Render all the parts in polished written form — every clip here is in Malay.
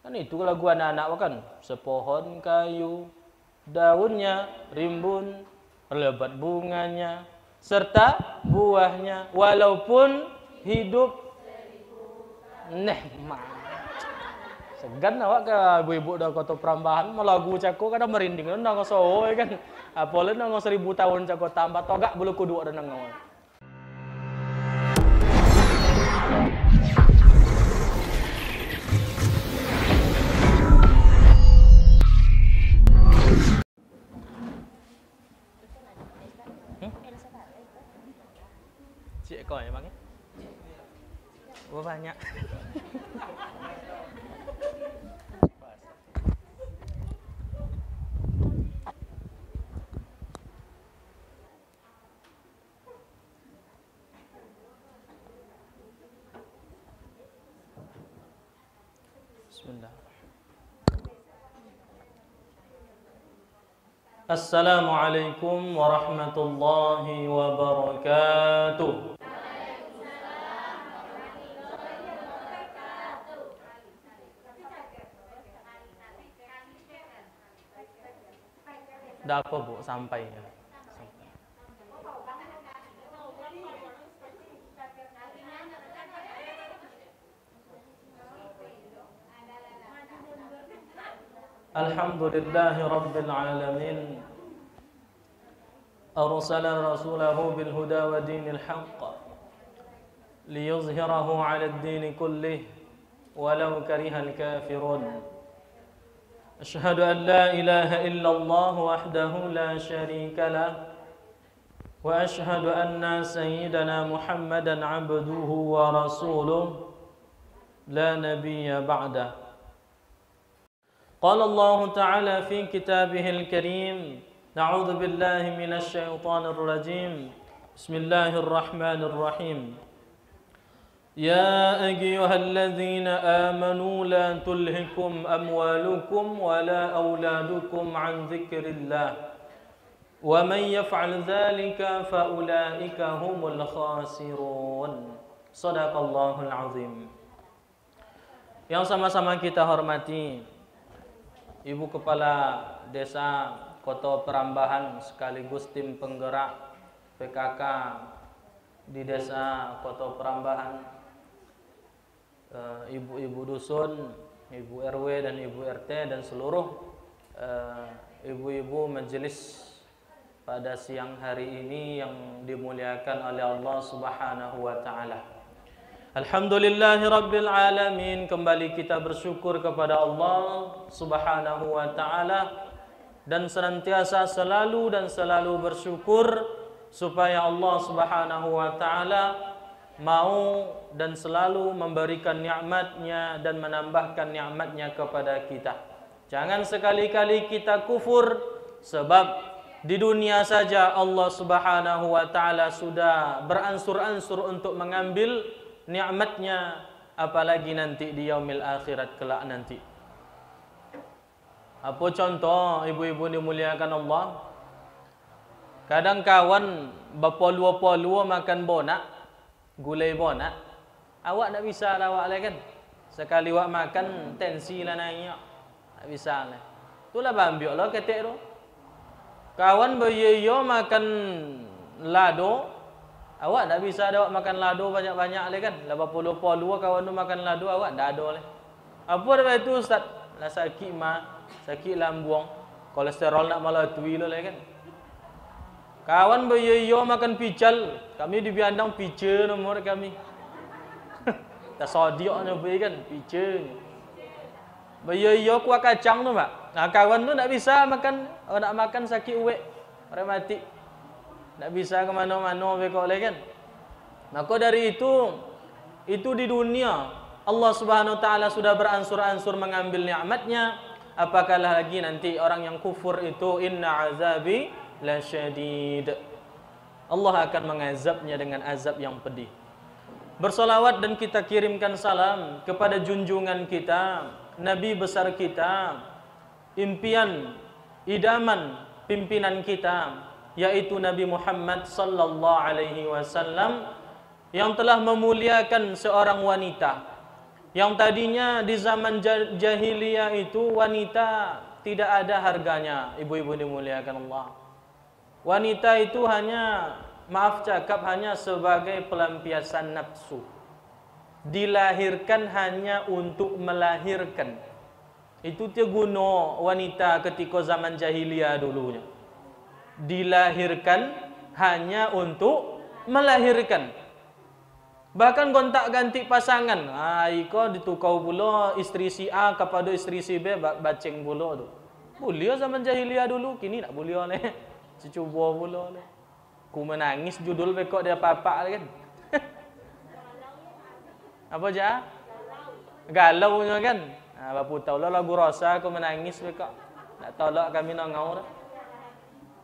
Kan itu lagu anak-anak kan. Sepohon kayu, daunnya rimbun, lebat bunganya, serta buahnya, walaupun hidup segan awak ke ibu-ibu dah kota Prambahan mau lagu cako kadang merinding nang ngoso kan. Apalagi nang 1000 tahun cako tambah togak bulu kudu ada nang ngawal. Cik kau ya bang? Oh banyak. Bismillah. Assalamualaikum warahmatullahi wabarakatuh. Dah apa bu sampai ya? Alhamdulillahi rabbil alamin. Arsala rasulahu bil huda wa dinil haqq liyuzhirahu 'ala ad-din kullih walau karihal kafirun. Asyhadu an la ilaha illallah wahdahu la syarika lah wa asyhadu anna sayyidana Muhammadan 'abduhu wa rasuluh la nabiyya ba'dah. Qala Allah Ta'ala fi kitabihil karim, na'udzu billahi minasy syaithanir rajim. Bismillahirrahmanirrahim. يا أيها الذين آمنوا لا تلهكم أموالكم ولا أولادكم عن ذكر الله ومن يفعل ذلك فأولئك هم الخاسرون. صدق الله العظيم. Yang sama-sama kita hormati Ibu Kepala Desa Kota Prambahan sekaligus tim penggerak PKK di Desa Kota Prambahan, ibu-ibu dusun, ibu RW dan ibu RT dan seluruh ibu-ibu majelis pada siang hari ini yang dimuliakan oleh Allah Subhanahu wa taala. Alhamdulillahirabbil alamin. Kembali kita bersyukur kepada Allah Subhanahu wa taala dan senantiasa selalu bersyukur supaya Allah Subhanahu wa taala mau dan selalu memberikan nikmat-Nya dan menambahkan nikmat-Nya kepada kita. Jangan sekali-kali kita kufur, sebab di dunia saja Allah Subhanahu wa taala sudah beransur-ansur untuk mengambil nikmat-Nya, apalagi nanti di yaumil akhirat kelak nanti. Apa contoh ibu-ibu dimuliakan Allah? Kadang kawan berpolua-polua makan bonak, gulai bonak, awak tak bisa lah awak lah kan. Sekali awak makan tensi lah naiknya, tak bisa lah. Itulah bambiok lah ketik tu. Kawan beryoyo makan lado, awak tak bisa dah awak makan lado banyak-banyak lah kan. 80-polua kawan tu makan lado, awak tak ada lah. Apa dah itu ustaz? Lah sakit sakit lambung, kolesterol nak malah tui lah kan. Kawan beryoyo makan pical, kami di Biandang pica nomor kami. Tak sodiok ni kan, pica. Beryoyo kuah kacang tu pak. Nah kawan tu tak bisa makan, nak makan sakit uwek, orang mati. Tak bisa ke mana-mana bekok kan. Maka dari itu di dunia Allah Subhanahu wa taala sudah beransur-ansur mengambil nikmat-Nya, apakah lagi nanti orang yang kufur itu, inna azabi lasyadid. Allah akan mengazabnya dengan azab yang pedih. Bersolawat dan kita kirimkan salam kepada junjungan kita, Nabi besar kita, impian, idaman pimpinan kita, yaitu Nabi Muhammad sallallahu alaihi wasallam, yang telah memuliakan seorang wanita, Yang tadinya di zaman jahiliyah itu wanita tidak ada harganya, ibu-ibu dimuliakan Allah. Wanita itu hanya, maaf cakap, hanya sebagai pelampiasan nafsu. Dilahirkan hanya untuk melahirkan. Itu dia guna wanita ketika zaman jahiliyah dulunya. Dilahirkan hanya untuk melahirkan. Bahkan gontak ganti pasangan. Iko ditukau pula isteri si A kepada isteri si B, baceng pula tu. Boleh zaman jahiliyah dulu, kini tak boleh oleh. Cuba pula oleh. Ku menangis judul bekok dia papak kan. Apa aja? Galau nya kan. Bapu tahu lah lagu rasa aku menangis bekok. Tak tolak kami nongau dah.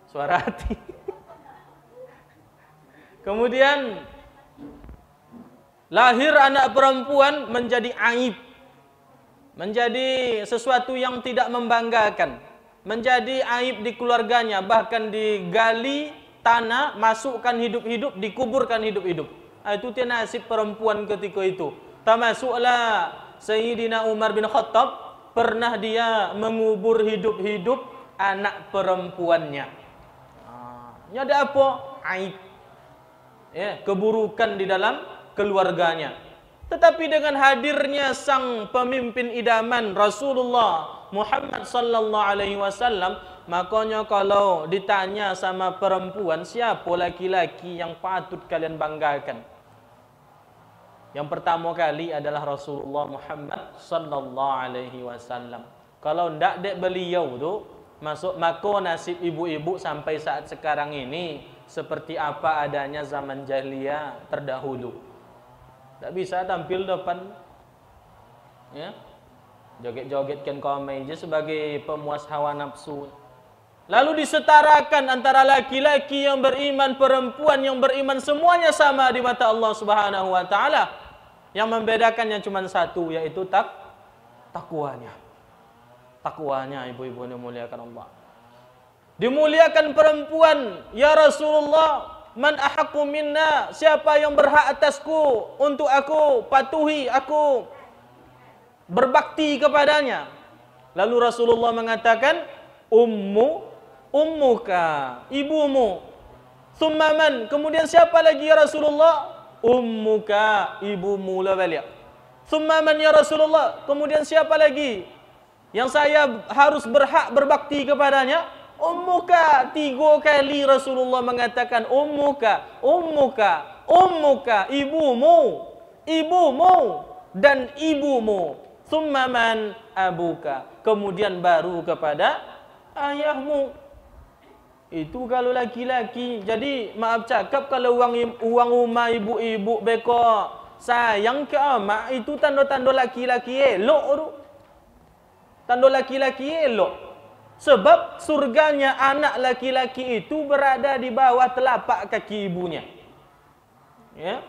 Suara hati. Kemudian lahir anak perempuan menjadi aib. Menjadi sesuatu yang tidak membanggakan. Menjadi aib di keluarganya, bahkan digali tanah, masukkan hidup-hidup, dikuburkan hidup-hidup. Itu dia nasib perempuan ketika itu. Termasuklah Sayyidina Umar bin Khattab, pernah dia mengubur hidup-hidup anak perempuannya. Ini ada apa? Aib. Ya, keburukan di dalam keluarganya. Tetapi dengan hadirnya sang pemimpin idaman Rasulullah Muhammad sallallahu alaihi wasallam, makanya kalau ditanya sama perempuan, siapa laki-laki yang patut kalian banggakan? Yang pertama kali adalah Rasulullah Muhammad sallallahu alaihi wasallam. Kalau ndak dek beliau tu, maka nasib ibu-ibu sampai saat sekarang ini seperti apa adanya zaman jahiliyah terdahulu. Tak bisa tampil depan, ya, joget-jogetkan komai je sebagai pemuas hawa nafsu. Lalu disetarakan antara laki-laki yang beriman, perempuan yang beriman, semuanya sama di mata Allah Subhanahu wa taala. Yang membedakannya cuma satu, yaitu takwanya. Takwanya, ibu-ibu yang dimuliakan Allah. Dimuliakan perempuan, ya Rasulullah, man ahaqqu minna, siapa yang berhak atasku untuk aku patuhi, aku berbakti kepadanya. Lalu Rasulullah mengatakan, ummuka, ibumu. Thumma man, kemudian siapa lagi ya Rasulullah? Ummuka, ibumu lah balik. Thumma man ya Rasulullah, kemudian siapa lagi yang saya harus berhak berbakti kepadanya? Ummuka, 3 kali Rasulullah mengatakan ummuka, ummuka, ummuka, ibumu, ibumu dan ibumu. Thumma man abuka, kemudian baru kepada ayahmu. Itu kalau laki-laki. Jadi maaf cakap, kalau uang rumah ibu-ibu beko sayang ke amak, itu tanda-tanda laki-laki elok tu. Tanda laki-laki elok. Sebab surganya anak laki-laki itu berada di bawah telapak kaki ibunya. Ya.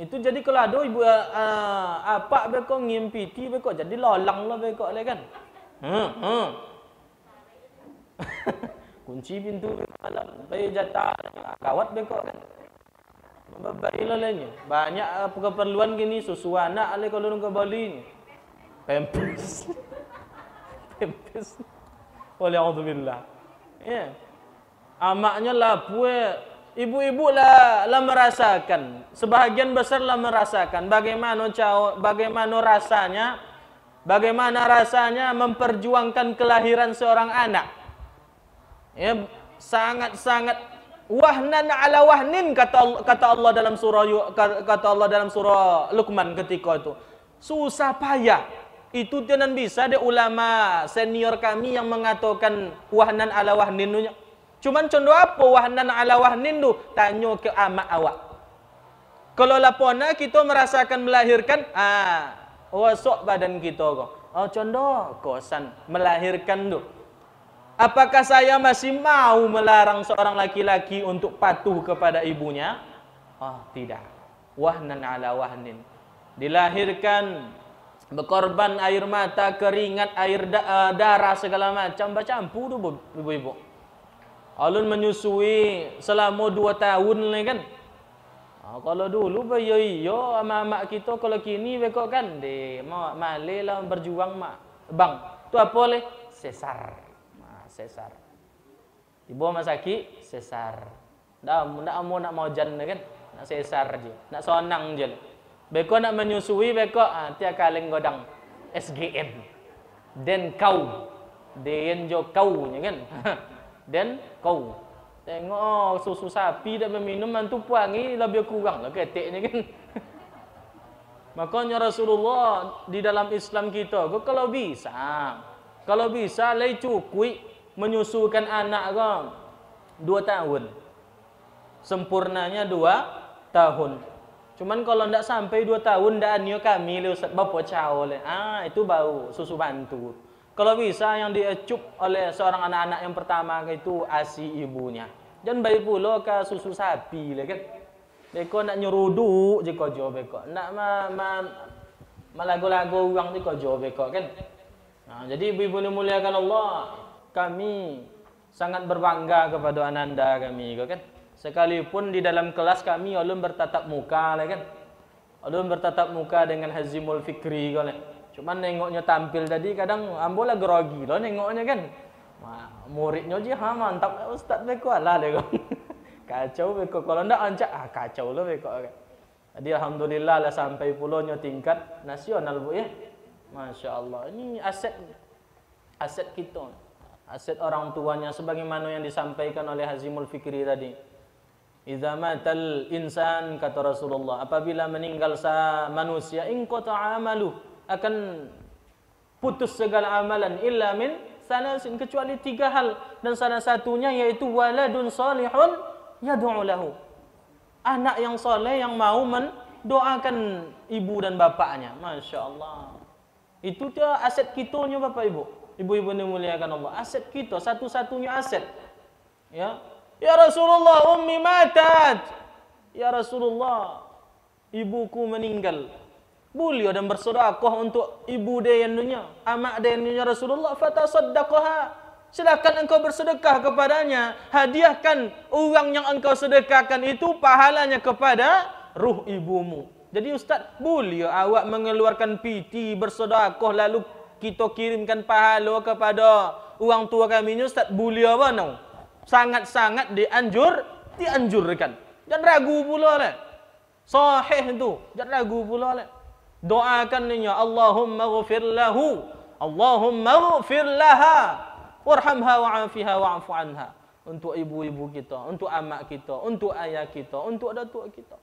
Itu jadi kalau ada ibu apa beko ngimpiti beko jadi lolang lah beko le kan. Kunci pintu malam, bayi jatah kawat beko kan. Babailah lainnya. Banyak keperluan gini, susu anak le kalau ke Bali ni. Pampers. Pampers. Waliyahudzubillah. Ya. Amaknya lah pue, ibu-ibu lah merasakan. Sebahagian besar lah merasakan bagaimana rasanya memperjuangkan kelahiran seorang anak. Ya, sangat-sangat wahnan ala wahnin kata Allah dalam surah Luqman ketika itu. Susah payah. Itu jangan bisa ada ulama senior kami yang mengatakan wahnan ala wahnin. Cuman contoh apa wahnan ala wahnin tu? Tanya ke amak awak. Kalau lapona kita merasakan melahirkan, wasok badan kita kok. Oh contoh kosan melahirkan tu. Apakah saya masih mau melarang seorang laki-laki untuk patuh kepada ibunya? Oh tidak. Wahnan ala wahnin. Dilahirkan berkorban air mata, keringat, air darah segala macam bercampur tu ibu-ibu. Alun menyusui selama 2 tahun ni kan. Kalau dulu iyo mak kita kalau kini bekok kan de male lah berjuang mak. Bang, tu apa le? Sesar. Sesar. Ibu masaki sesar. Nak mau jan kan? Nak sesar je. Nak sonang je. Beko nak menyusui beko tiap kaleng godang SGM. Den kau. Den jo kau nya kan. Den kau. Tengok susu sapi dak meminum mantu puangi lebih kurang lah keteknya kan. Makanya Rasulullah di dalam Islam kita kalau bisa lai cukui menyusukan anak kan 2 tahun. Sempurnanya 2 tahun. Cuman kalau ndak sampai 2 tahun ndak anio kami le Ustaz bapa cao le. Itu bau susu bantu. Kalau bisa yang diecup oleh seorang anak-anak yang pertama itu ASI ibunya. Jangan bayi pula ke susu sapi lah kan. Beko nak nyurudu je ko jo beko. Nak malago-lago orang je ko jo beko kan. Jadi ibu-ibu dimuliakan Allah, kami sangat berbangga kepada ananda kami kan. Sekalipun di dalam kelas kami ulun bertatap muka lah kan. Ulun bertatap muka dengan Hazimul Fikri kan. Cuman nengoknya tampil tadi kadang ambola grogi loh nengoknya kan. Muridnya je mantap ustaz beko lah dia kan. Kacau beko kalau ndak ancak kacau lah beko kan. Jadi alhamdulillah lah sampai pulaunya tingkat nasional bu ya. Masya Allah ini aset kita. Aset orang tuanya sebagaimana yang disampaikan oleh Hazimul Fikri tadi. Idza matal insan kata Rasulullah apabila meninggal manusia inqata amalu akan putus segala amalan illa min salasin kecuali 3 hal dan salah satunya yaitu waladun salihun yad'u lahu. Anak yang soleh yang mau mendoakan ibu dan bapaknya. Masya Allah. Itu dia aset kitanya Bapak Ibu. Ibu-ibu dimuliakan Allah. Aset kita satu-satunya aset. Ya Rasulullah ummi matat. Ya Rasulullah ibuku meninggal. Beliau dan bersedekah untuk ibu dia yang dunia, amak dia yang dunia Rasulullah fatasaddaqaha. Silakan engkau bersedekah kepadanya, hadiahkan uang yang engkau sedekahkan itu pahalanya kepada ruh ibumu. Jadi ustaz, beliau awak mengeluarkan piti bersedekah lalu kita kirimkan pahala kepada orang tua kami ni ustaz, beliau apa sangat-sangat dianjurkan. Jangan ragu pula lah. Sahih tu, jangan ragu pula lah. Doakan ninya Allahumma ghfir lahu, Allahumma ghfir laha, warhamha wa'afiha wa'fu anha. Untuk ibu-ibu kita, untuk amak kita, untuk ayah kita, untuk datuk kita.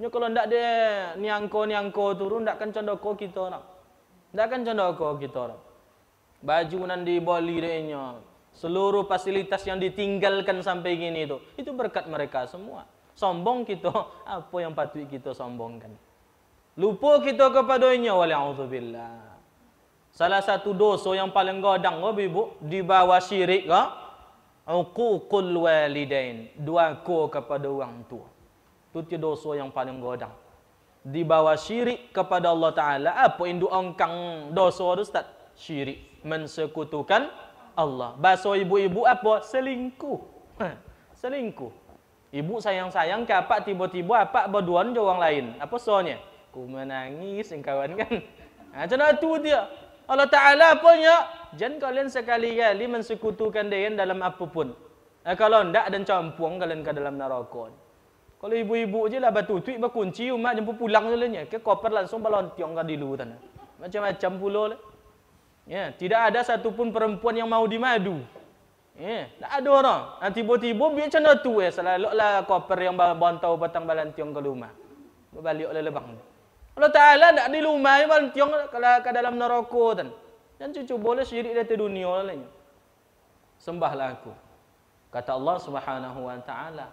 Nya kalau ndak dia niangko turun ndak kan condoko kita nak. Ndak kan condoko kita nak. Baju nan diboli dia seluruh fasilitas yang ditinggalkan sampai gini itu berkat mereka semua. Sombong kita, apa yang patut kita sombongkan? Lupa kita kepadanya wali'udzubillah. Salah satu dosa yang paling godang Ibu di bawah syirik uququl walidain, durhaka kepada orang tua. Itu dosa yang paling godang. Di bawah syirik kepada Allah Taala, apa induk angkang dosa tu Ustaz? Syirik, mensekutukan Allah. Bahasa ibu-ibu apa? Selingkuh. Selingkuh. Ibu sayang-sayang ke apa tiba-tiba apa berduaan je orang lain. Apa soalnya? Ku menangis kawan kan. Macam tu dia. Allah Taala apanya? Jangan kalian sekali-kali mensekutukan dia dalam apapun. Kalau ndak dan campur kalian ke dalam neraka. Kalau ibu-ibu je lah batu tuik berkunci umat jemput pulang je ke koper langsung balontiong ke dilu tanah. Macam-macam pula lah. Ya, tidak ada satupun perempuan yang mau dimadu. Ya, tak ada orang. Tiba-tiba biar macam tu selalulah koper yang bantau batang balantiong ke rumah. Berbalik oleh lebang. Allah Ta'ala tak di rumah balantiong ke dalam neraka tan. Dan cucu boleh syirik dari dunia lainnya. Sembahlah aku. Kata Allah Subhanahu wa taala.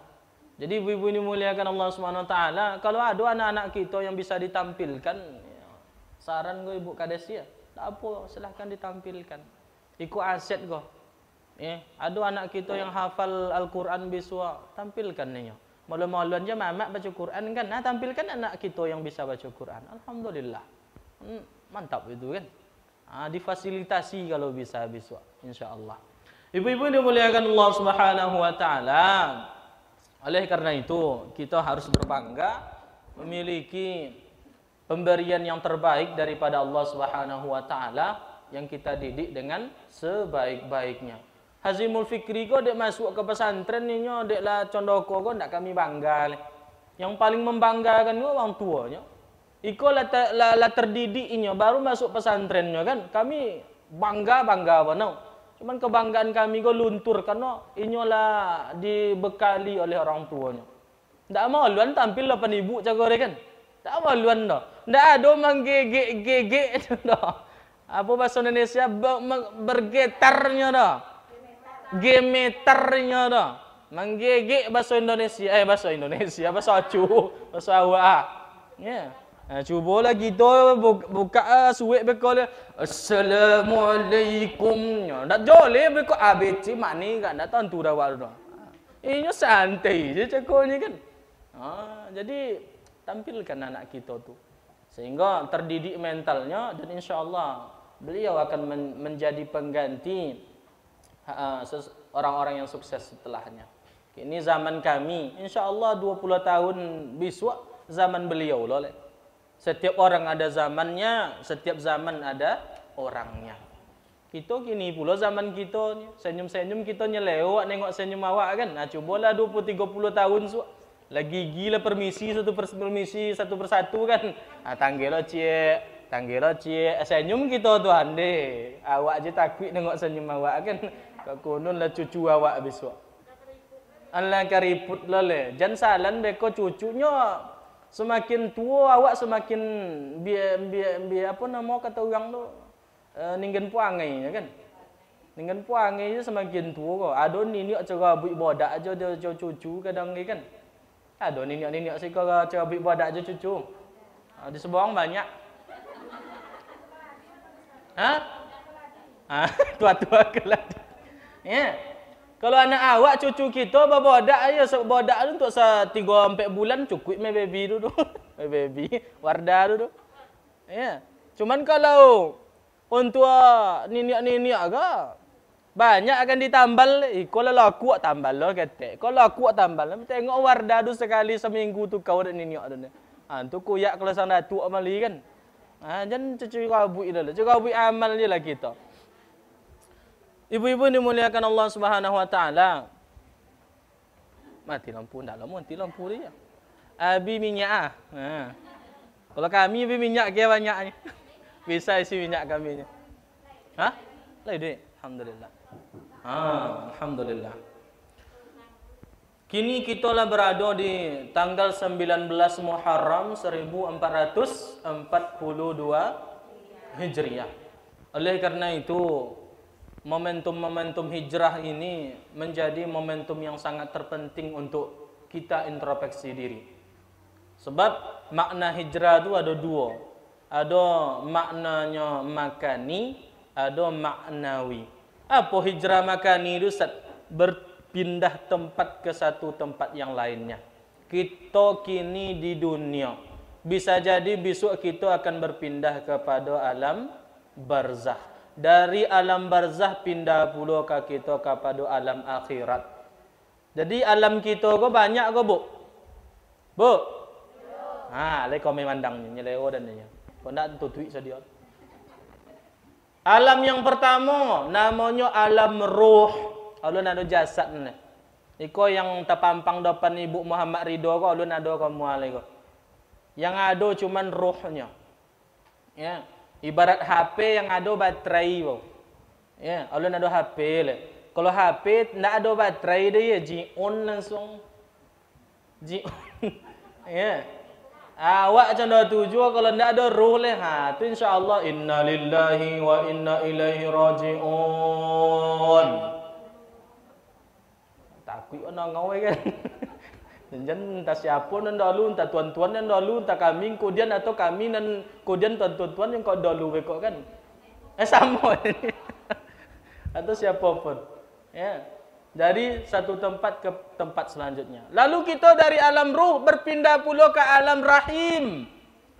Jadi ibu-ibu ini muliakan Allah Subhanahu wa taala, kalau ada anak-anak kita yang bisa ditampilkan, saran gue Ibu Kades ya, tak apa, silahkan ditampilkan. Ikut aset kau. Ada anak kita yang hafal Al-Quran biswa, tampilkan nih. Malu-maluan je mamak baca Quran kan. Tampilkan anak kita yang bisa baca Quran. Alhamdulillah. Mantap itu kan. Difasilitasi kalau bisa biswa, insya-Allah. Ibu-ibu dimuliakan Allah Subhanahu wa taala. Oleh karena itu, kita harus berbangga memiliki pemberian yang terbaik daripada Allah Subhanahu wa taala yang kita didik dengan sebaik-baiknya. Hazimul Fikri ko dek masuk ke pesantren ni nyo dek lah condoko ko ndak kami bangga. Yang paling membanggakan ko orang tuanya. Iko la terdidik inyo baru masuk pesantrennya kan. Kami bangga benar. Cuman kebanggaan kami ko luntur karena inyo lah dibekali oleh orang tuanya. Ndak maluan tampil lah penibu cakore kan. Ndak maluan dah. Ndak ada menggegek dah. Apa bahasa Indonesia bergetarnya dah. Gemeternya dah. Menggegek bahasa Indonesia. Bahasa Acu, bahasa Awak. Ya. Cubalah kita buka suik bekal. Assalamualaikum. Ndak joleh bekal ABC makni kan dak tentu dah wak dah. Ini santai je cakap ni kan. Jadi tampilkan anak kita tu sehingga terdidik mentalnya dan insya-Allah beliau akan menjadi pengganti orang-orang yang sukses setelahnya. Ini zaman kami, insya-Allah 20 tahun besok zaman beliau loh. Setiap orang ada zamannya, setiap zaman ada orangnya. Kita kini pula zaman kita ni, senyum-senyum kita nyelewak nengok senyum awak kan. Cubalah 20-30 tahun lagi gila permisi satu persatu kan. Tanggilah cik, senyum kita tu ande. Awak je takut nengok senyum awak kan. Kak konon lah cucu awak besok. Allah kariput lah le. Jangan salan beko cucunya. Semakin tua awak semakin biar apa nama kata orang tu ninggan puangai kan. Ninggan puangai je semakin tua kau. Ada nini cara buat bodak aja dia cucu kadang ni kan. Ada nini sih kau cara buat bodak aja cucu. Di Subang banyak. Tua-tua keladi. Ya. Kalau anak awak cucu kita bodak aja bodak tu untuk 3-4 bulan cukup me baby dulu. Baby Wardah dulu. Ya. Cuman kalau untuk nini agak banyak akan ditambal. Kalau laku tambal lo ketek. Kalau laku tambal. Tengok Wardah tu sekali seminggu tu kau dak nini tu. Tu kuyak kalau sang datuk amali kan. Jangan cucu kau buat dah. Cucu kau buat amal je lah kita. Ibu-ibu dimuliakan Allah Subhanahu wa taala. Mati lampu ndak lama mati lampu dia. Abi minyak Kalau kami abi minyak ke banyaknya. Bisa isi minyak kami ni. Lain duit. Alhamdulillah. Alhamdulillah. Kini kita lah berada di tanggal 19 Muharram 1442 Hijriah. Oleh karena itu momentum-momentum hijrah ini menjadi momentum yang sangat terpenting untuk kita introspeksi diri. Sebab makna hijrah itu ada dua. Ada maknanya makani, ada maknawi. Apa hijrah makani itu? Berpindah tempat ke satu tempat yang lainnya. Kita kini di dunia. Bisa jadi besok kita akan berpindah kepada alam barzakh. Dari alam barzah pindah pula ke kita kepada alam akhirat. Jadi alam kita ko banyak ko bu? Bu? Lek kau memandang ni nyeleo dan ni. Kau nak tu tweet sadia. Alam yang pertama namanya alam ruh. Alun ada jasad ni. Iko yang terpampang depan Ibu Muhammad Ridho ko alun ada kamu alai ko. Yang ada cuman ruhnya. Ya. Ibarat HP yang ada baterai bau. Ya, alun ada HP le. Kalau HP ndak ada baterai dia ji-on langsung. Ji-on. Ya. Awak macam dah tuju kalau ndak ada roh le tu insya-Allah innalillahi wa inna ilaihi rajiun. Takut orang ngawai kan. Jangan entah siapa nan dahulu, entah tuan-tuan nan dahulu, entah kami kemudian atau kami nan kemudian tuan-tuan yang kau dahulu bekok kan. Sama ini. Atau siapapun. Ya. Dari satu tempat ke tempat selanjutnya. Lalu kita dari alam ruh berpindah pula ke alam rahim.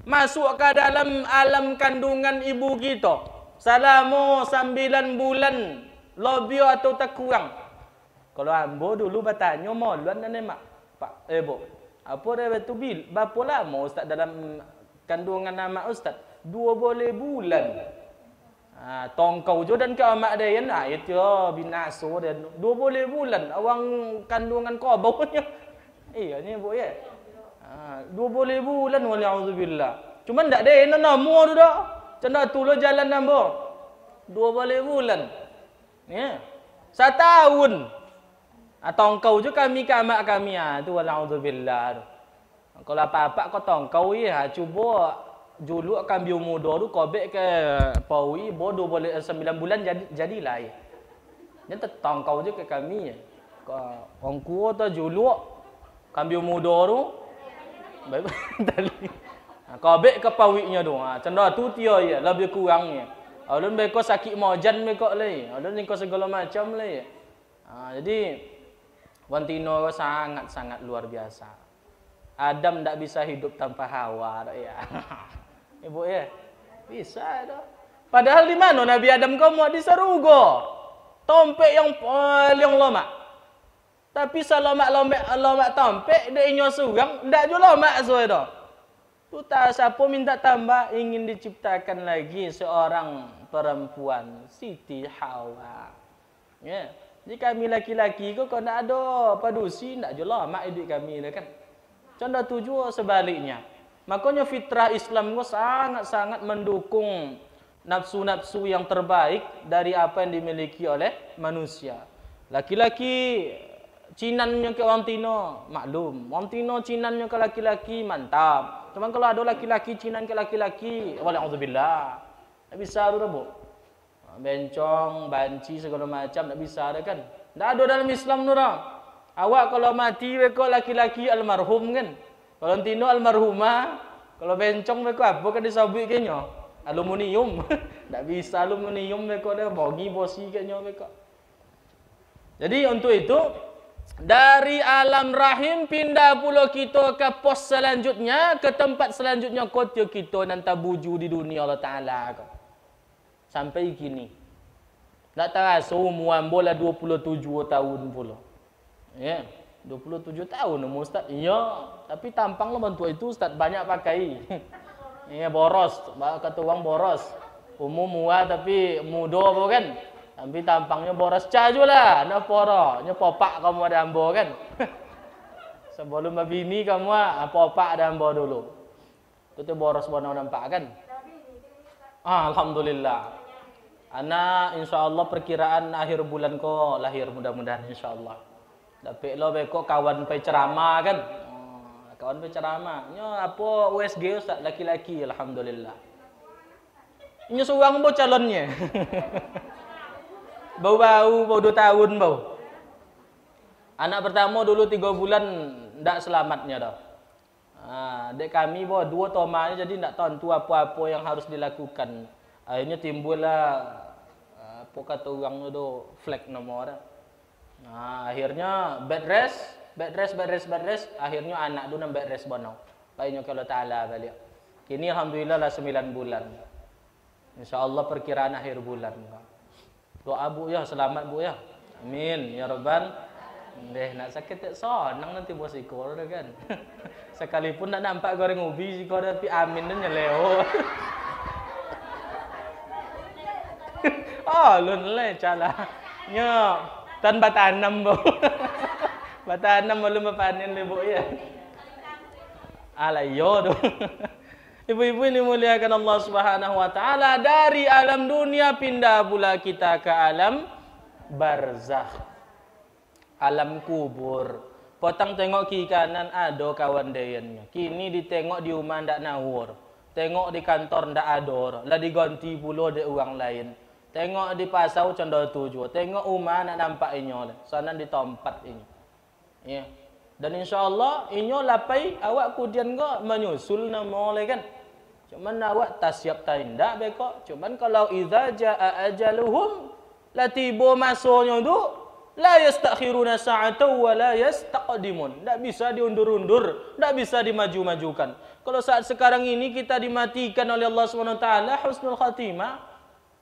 Masuk ke dalam alam kandungan ibu kita. Selama 9 bulan lebih atau tak kurang. Kalau ambo dulu bertanya maluan dan mak. Bu, Apa dia betul bil? Berapa lama ustaz dalam kandungan anak ustaz? 2 bulan. Tongkau je dan ke amak dia nak itu binaso dia 2 bulan awang kandungan kau baunya. Ni bu ya. 2 bulan waliauzubillah. Cuma ndak ada nama tu dah. Canda tu lo jalan nambah. 2 bulan. Ya. 1 tahun. Tongkau je kami ke amak kami tu waliauzubillah. Kalau apa-apa kau tongkau ya cuba juluk kambing muda tu kobek ke pawi bodoh boleh 9 bulan jadilah ya. Dia tongkau je ke kami ya. Orang kuat tu juluk kambing muda tu baik tali. Kobek ke pawinya tu. Canda tu dia ya lebih kurangnya. Alun mereka sakit mojan mereka lai. Alun mereka segala macam lai. Jadi Wantino sangat-sangat luar biasa. Adam tak bisa hidup tanpa Hawa tak ya. Ibu ya. Bisa dah. Padahal di mana Nabi Adam kau mau di surga. Tompek yang paling lama. Tapi selamat tompek dia inyo surang ndak jo lama suai dah. Tu tak siapa minta tambah ingin diciptakan lagi seorang perempuan Siti Hawa. Ya. Jadi kami laki-laki kau nak ada padusi ndak jo lama hidup kami dah kan. Contoh tujuh sebaliknya. Makanya fitrah Islam itu sangat-sangat mendukung nafsu-nafsu yang terbaik dari apa yang dimiliki oleh manusia. Laki-laki cinannya ke orang Tino, maklum. Orang Tino cinannya ke laki-laki, mantap. Cuma kalau ada laki-laki cinan ke laki-laki, walauzubillah. Tak bisa tu dah, Bu. Bencong, banci, segala macam, tak bisa dah kan. Tak ada dalam Islam tu dah. Awak kalau mati, kau laki-laki almarhum kan. Kalau tino almarhumah, kalau bencong mereka apa kan disabui kenya? Aluminium. Tak bisa aluminium mereka dah bogi bosi kenya mereka. Jadi untuk itu dari alam rahim pindah pula kita ke pos selanjutnya, ke tempat selanjutnya kota kita nan tabuju di dunia Allah Taala. Sampai kini. Tak terasa umur bola 27 tahun pula. Ya. 27 tahun umur ustaz. Ya, tapi tampanglah bantu itu ustaz banyak pakai. Ya boros, kata orang boros. Umur muda tapi muda apa kan? Tapi tampangnya boros cajulah. Nak pora, nya popak kamu ada ambo kan. Sebelum bini kamu popak ada ambo dulu. Itu boros bono nampak kan? Alhamdulillah. Anak insyaallah perkiraan akhir bulan ko lahir mudah-mudahan insyaallah. Tapi lo beko kawan pe ceramah kan. Kawan pe ceramah. Nya apa USG ustaz laki-laki alhamdulillah. Nya seorang bo calonnya. Bau-bau 2 tahun bau. Anak pertama dulu 3 bulan ndak selamatnya dah. Dek kami bo 2 tomanya jadi ndak tahu apa-apa yang harus dilakukan. Akhirnya timbullah apa kata orang tu flag nomor dah. Akhirnya bed rest. Akhirnya anak tu nak bed rest bono. Baiknya kalau Ta'ala balik. Kini alhamdulillah lah 9 bulan. InsyaAllah perkiraan akhir bulan. Doa bu ya, selamat bu ya. Amin ya Rabbal. Nak sakit tak sonang nanti bos ikor dah kan. Sekalipun nak nampak goreng ubi ikor tapi amin dan nyeleo. Lun le cala. Nya tan batanam bo. Batanam belum panen le bo ya. Alayo tu. Ibu-ibu ini muliakan Allah Subhanahu wa taala, dari alam dunia pindah pula kita ke alam barzakh. Alam kubur. Potang tengok kiri kanan ada kawan dayannya. Kini ditengok di rumah ndak nawur. Tengok di kantor ndak ada. Lah diganti pula de orang lain. Tengok di pasau contoh tujuh. Tengok rumah nak nampak inyo. Sana di tempat ini. Ya. Dan insyaallah inyo lapai awak kemudian kok menyusul nama oleh kan. Cuman awak tak siap tindak beko. Cuman kalau idza jaa ajaluhum latibo masanya tu la yastakhiruna sa'atan wa la yastaqdimun. Tak bisa diundur-undur, tak bisa dimaju-majukan. Kalau saat sekarang ini kita dimatikan oleh Allah Subhanahu wa taala husnul khatimah,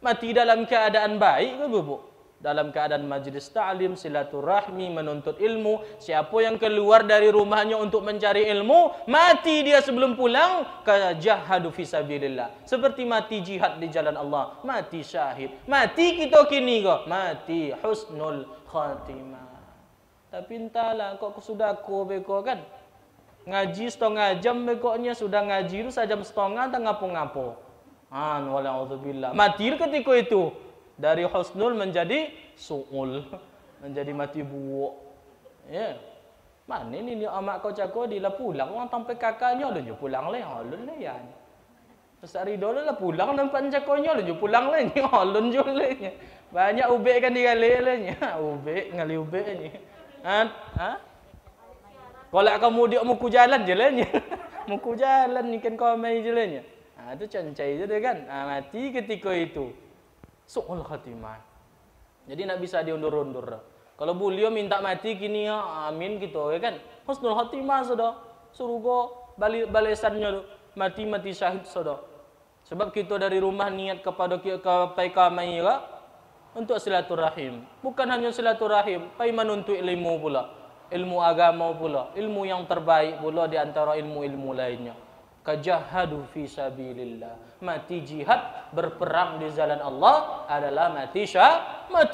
mati dalam keadaan baik ke Bu? dalam keadaan majlis ta'lim, silaturahmi, menuntut ilmu. Siapa yang keluar dari rumahnya untuk mencari ilmu, mati dia sebelum pulang, kajahadu fisabilillah. Seperti mati jihad di jalan Allah, mati syahid. Mati kita kini kok, mati husnul khatimah. Tapi entahlah, kok sudah beko kan? Ngaji setengah jam bekoknya, sudah ngaji itu sejam setengah, tak ngapo-ngapo. Wala'udzubillah. Mati ketika itu. Dari husnul menjadi su'ul, menjadi mati buuk. Ya. Mana ni amak kau cakap dia lah pulang orang sampai kakaknya dia pulang leh, halun leh ya. Ustaz Ridho lah pulang nampak cakapnya dia pulang leh, halun je leh. Banyak ubek kan dia leh leh, ubek ngali ubek ni. Kalau kamu dia muku jalan je leh. Muku jalan ni kan kau mai je leh. Tu cancai je dia kan. Mati ketika itu. Su'ul khatimah. Jadi nak bisa diundur-undur. Kalau beliau minta mati kini ya, amin gitu ya kan. Husnul khatimah sudah. Surga balesannya mati syahid sudah. Sebab kita dari rumah niat kepada kami ya, untuk silaturahim. Bukan hanya silaturahim, pai menuntut ilmu pula. Ilmu agama pula, ilmu yang terbaik pula di antara ilmu-ilmu lainnya. Kajahadu fi sabilillah. Mati jihad berperang di jalan Allah adalah mati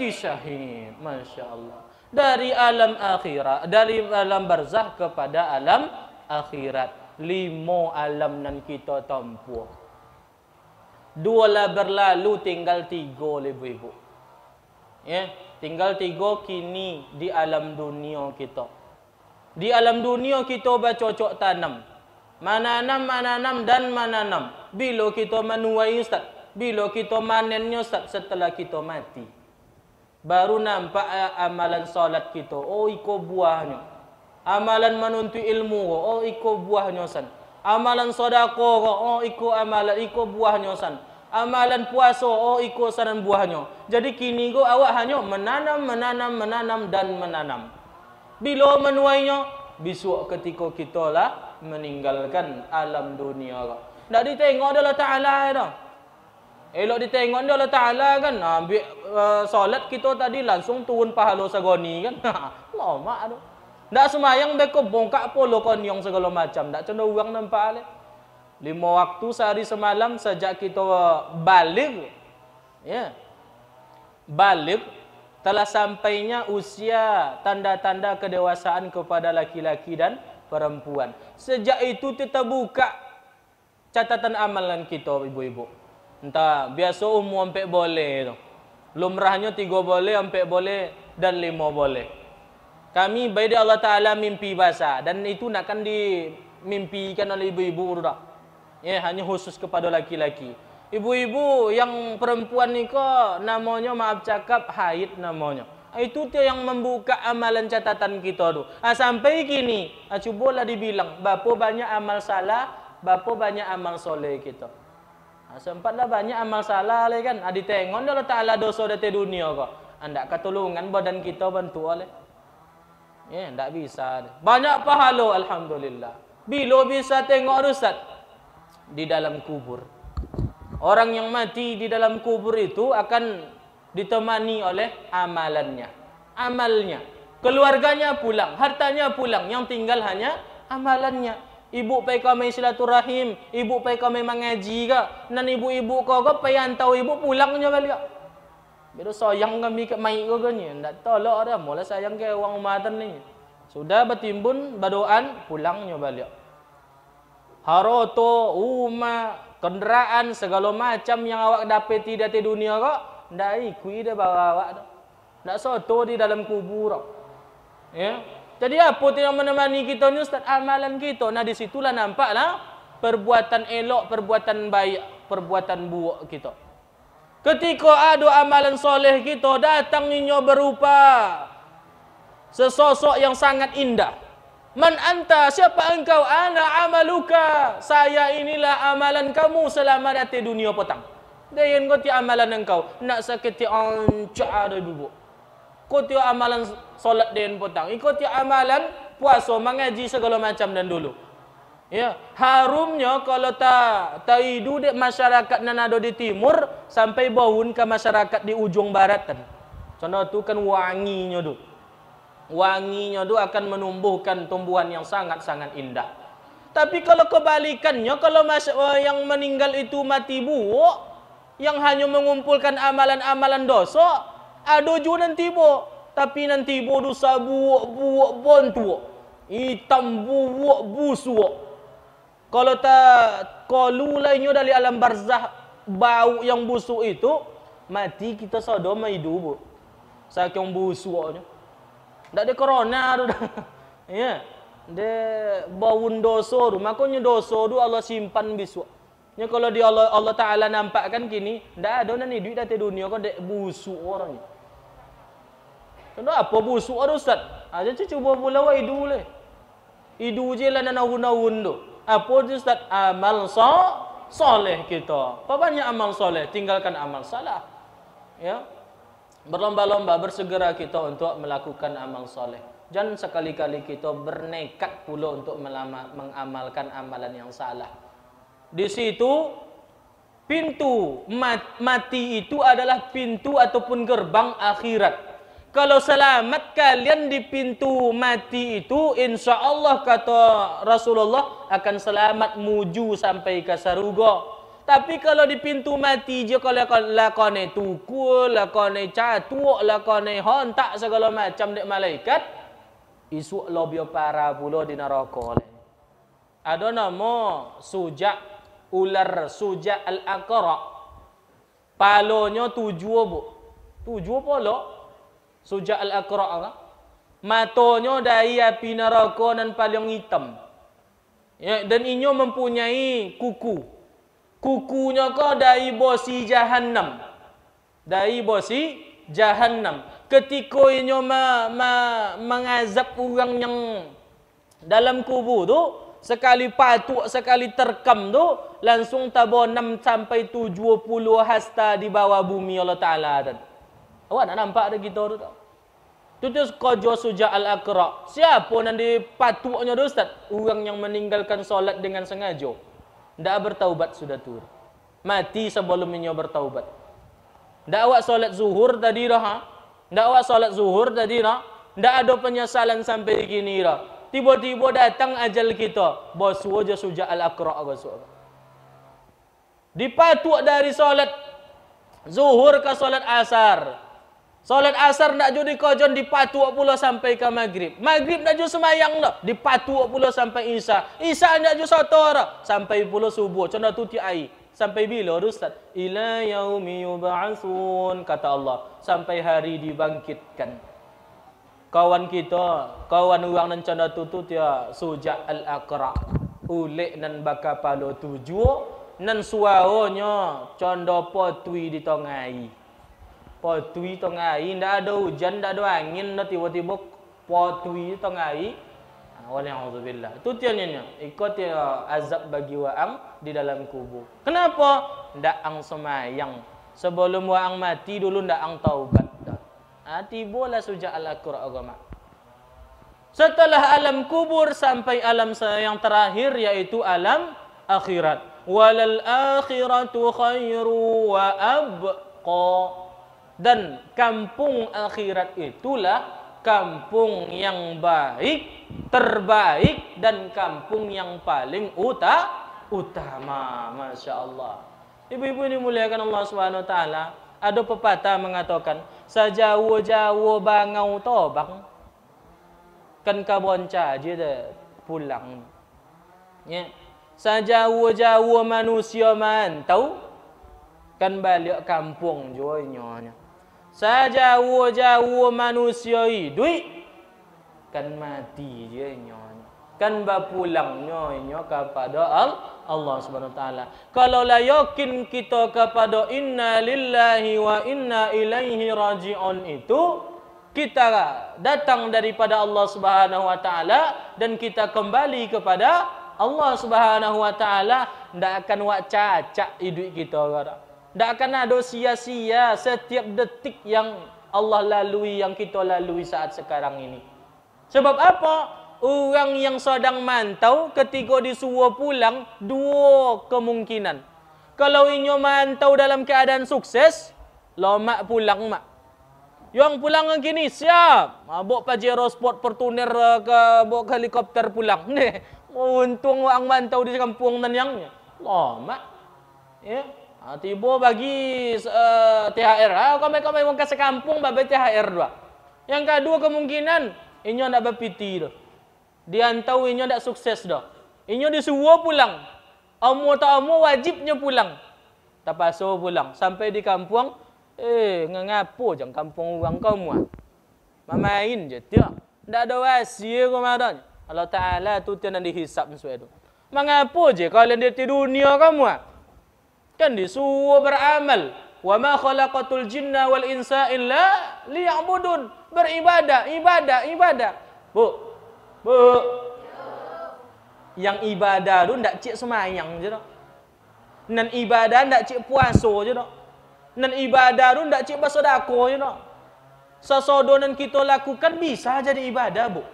syahid. Masya Allah. Dari alam akhirat, dari alam barzah kepada alam akhirat. 5 alam nan kita tempuh. 2 lah berlalu, tinggal 3 ibu-ibu. Ya, tinggal 3 kini di alam dunia kita. Di alam dunia kita bercocok tanam. Mananam dan mananam. Bila kita menuai Ustaz, bila kita manennya Ustaz, setelah kita mati. Baru nampak amalan solat kita. Oh, iko buahnya. Amalan menuntut ilmu. Oh, iko buahnya Ustaz. Amalan sedekah. Oh, iko buahnya Ustaz. Amalan puasa. Oh, iko saran buahnya. Jadi kini awak hanya menanam dan menanam. Bila menuainya, besok ketika kita lah meninggalkan alam dunia. Tak ditengok dia Allah Ta'ala dah. Elok ditengok dia Allah Ta'ala kan. Ambil solat kita tadi langsung turun pahala segoni kan. Lama tu. Tak semayang beko bongkak polo konyong segala macam. Tak cenderung nampak le. 5 waktu sehari semalam sejak kita balik. Ya. Balik telah sampainya usia tanda-tanda kedewasaan kepada laki-laki dan perempuan. Sejak itu kita buka catatan amalan kita ibu-ibu. Entah biasa umum sampai boleh tu. Lumrahnya 3 boleh, sampai boleh dan 5 boleh. Kami baik Allah Ta'ala mimpi basah dan itu nakkan dimimpikan oleh ibu-ibu dah. Ya, hanya khusus kepada laki-laki. Ibu-ibu yang perempuan ni kok namanya maaf cakap haid namanya. Itu tu yang membuka amalan catatan kita tu. Sampai kini, cubalah dibilang, berapa banyak amal salah, berapa banyak amal soleh kita. Sempatlah banyak amal salah le kan. Ditengok Allah Ta'ala dosa dari dunia kok. Andak ketulungan badan kita bantu oleh. Ya, ndak bisa. Banyak pahala alhamdulillah. Bila bisa tengok Ustaz di dalam kubur. Orang yang mati di dalam kubur itu akan ditemani oleh amalannya, amalnya, keluarganya pulang, hartanya pulang, yang tinggal hanya amalannya. Ibu pai kami silaturahim, ibu pai kami mengaji ke, nan ibu-ibu kau pai antau ibu pulangnya balik. Bila sayang kami ke mai kau ni, ndak tolak dah, mula sayang ke orang umatan ni. Sudah bertimbun, berdoaan, pulangnya balik. Haroto, rumah, kenderaan, segala macam yang awak dapati di dunia kok, ndak ikui dia bawa awak tu. Ndak soto di dalam kubur. Ya. Jadi apa yang menemani kita ni Ustaz? Amalan kita. Nah di situlah nampaklah perbuatan elok, perbuatan baik, perbuatan buruk kita. Ketika ada amalan soleh kita datanginya berupa sesosok yang sangat indah. Man anta, siapa engkau? Ana amaluka, saya inilah amalan kamu selama di dunia petang. Dan kau ti amalan engkau nak sakit ancak ada bubuk. Kau ti amalan solat den petang. Kau ti amalan puasa, mengaji segala macam dan dulu. Ya, harumnya kalau taidu di masyarakat nan ada di timur sampai bawun ke masyarakat di ujung barat kan. Contoh tu kan wanginya tu. Wanginya tu akan menumbuhkan tumbuhan yang sangat-sangat indah. Tapi kalau kebalikannya, kalau yang meninggal itu mati buruk, yang hanya mengumpulkan amalan-amalan dosa, ada juga nanti buruk. Tapi nanti buruk dosa buruk bontua. Hitam buruk busuk. Kalau tak kalu lainnya dari alam barzah, bau yang busuk itu, mati kita sodom hidup. Saking busuknya. Tak ada corona tu dah. Ya. Dia bau dosa tu. Makanya dosa tu Allah simpan besok. Ya kalau di Allah Taala nampakkan kini, tak ada nanti duit dari dunia kau dek busuk orang ni. Contoh apa busuk ada Ustaz? Aja cuba pula wa hidu le. Hidu je lah naun-naun tu. Apa tu Ustaz? Amal soleh kita. Apa banyak amal soleh? Tinggalkan amal salah. Ya. Berlomba-lomba bersegera kita untuk melakukan amal soleh. Jangan sekali-kali kita bernekat pula untuk mengamalkan amalan yang salah. Di situ pintu mati itu adalah pintu ataupun gerbang akhirat. Kalau selamat kalian di pintu mati itu, insya Allah kata Rasulullah akan selamat muju sampai ke surga. Tapi kalau di pintu mati je kalau lakone tukul, lakone catuk, lakone hontak segala macam dek malaikat, isu lobio para pula di neraka. Ada nama ular suja al-aqra. Palonya 7 bu. 7 polo. Suja al-aqra. Matonya dari api neraka dan paling hitam. Ya, dan inyo mempunyai kuku. Kukunya kau dari bosi jahannam. Dari bosi jahannam. Ketika inyo mengazab orang yang dalam kubur tu, sekali patuk, sekali terkam tu, langsung tabur 6 sampai 70 hasta di bawah bumi Allah Ta'ala. Awak nak nampak ada kita tu tak? Itu tu kojo suja al-aqra. Siapa nanti patuknya tu Ustaz? Orang yang meninggalkan solat dengan sengaja. Tak bertaubat sudah tu. Mati sebelum inyo bertaubat. Tak awak solat zuhur tadi dah. Ha? Tak awak solat zuhur tadi dah. Tak ada penyesalan sampai kini dah. Tiba-tiba datang ajal kita. Bosu aja suja al-aqra. Dipatuk dari solat zuhur ke solat asar. Solat asar nak jadi kojon dipatuk pula sampai ke maghrib. Maghrib nak jadi semayang dah. Dipatuk pula sampai isya. Isya nak jadi sotor sampai pula subuh. Contoh tu tiai. Sampai bila Ustaz? Ila yaumi yub'atsun, kata Allah. Sampai hari dibangkitkan. Kawan kita, kawan orang nan contoh tu dia suja al-aqra. Ulik nan baka palo 7 nan suaranya contoh potui di tongai. Potui tongai, ndak ada hujan, ndak ada angin, ndak tiba-tiba potui tongai. Waliyahudzubillah. Itu tiannya. Ikut dia azab bagi waang di dalam kubur. Kenapa? Ndak ang semayang. Sebelum waang mati dulu ndak ang taubat. Tibalah suja al-aqra agama. Setelah alam kubur sampai alam yang terakhir yaitu alam akhirat. Walal akhiratu khairu wa abqa. Dan kampung akhirat itulah kampung yang baik, terbaik dan kampung yang paling utama. Masya Allah. Ibu-ibu ini muliakan Allah Subhanahu Wa Taala. Ada pepatah mengatakan, sajauh-jauh bangau tobang, kan kabonca je dah pulang. Ya. Sajauh-jauh manusia mantau, kan balik kampung joinnya. Sajauh-jauh manusia hidup, kan mati je nyonya. Kan berpulangnya kepada Allah Subhanahu Wa Taala. Kalau la yakin kita kepada inna lillahi wa inna ilaihi raji'un itu, kita datang daripada Allah Subhanahu Wa Taala dan kita kembali kepada Allah Subhanahu Wa Taala, ndak akan wak cacak hidup kita kada. Tak akan ada sia-sia setiap detik yang Allah lalui, yang kita lalui saat sekarang ini. Sebab apa? Orang yang sedang mantau ketika disuruh pulang, dua kemungkinan. Kalau inyo mantau dalam keadaan sukses, lo mak pulang mak. Yang pulang ke kini siap. Bawa Pajero Sport Fortuner ke bawa helikopter pulang. Nih, untung orang mantau di kampung nan yang. Lama. Ya. Tiba bagi THR. Kami mau kasih kampung babe THR dua. Yang kedua kemungkinan inyo ndak berpiti dah. Dia tahu inyo ndak sukses dah. Inyo disuruh pulang. Amo tak amo wajibnya pulang. Tak paso pulang sampai di kampung. Ngapo jang kampung orang kamu. Mamain je dia. Ndak ada wasi ko madan. Allah Taala tu tiada dihisap sesuai tu. Mengapo je kalau dia di dunia kamu? Kan disuruh beramal. Wa ma khalaqatul jinna wal insa illa liya'budun. Beribadah, ibadah. Bu. Yang ibadah tu ndak cik semayang je dak. Nan ibadah ndak cik puasa je dak. Nan ibadah tu ndak cik bersedekah je dak. Sesodo nan kita lakukan bisa jadi ibadah, Bu.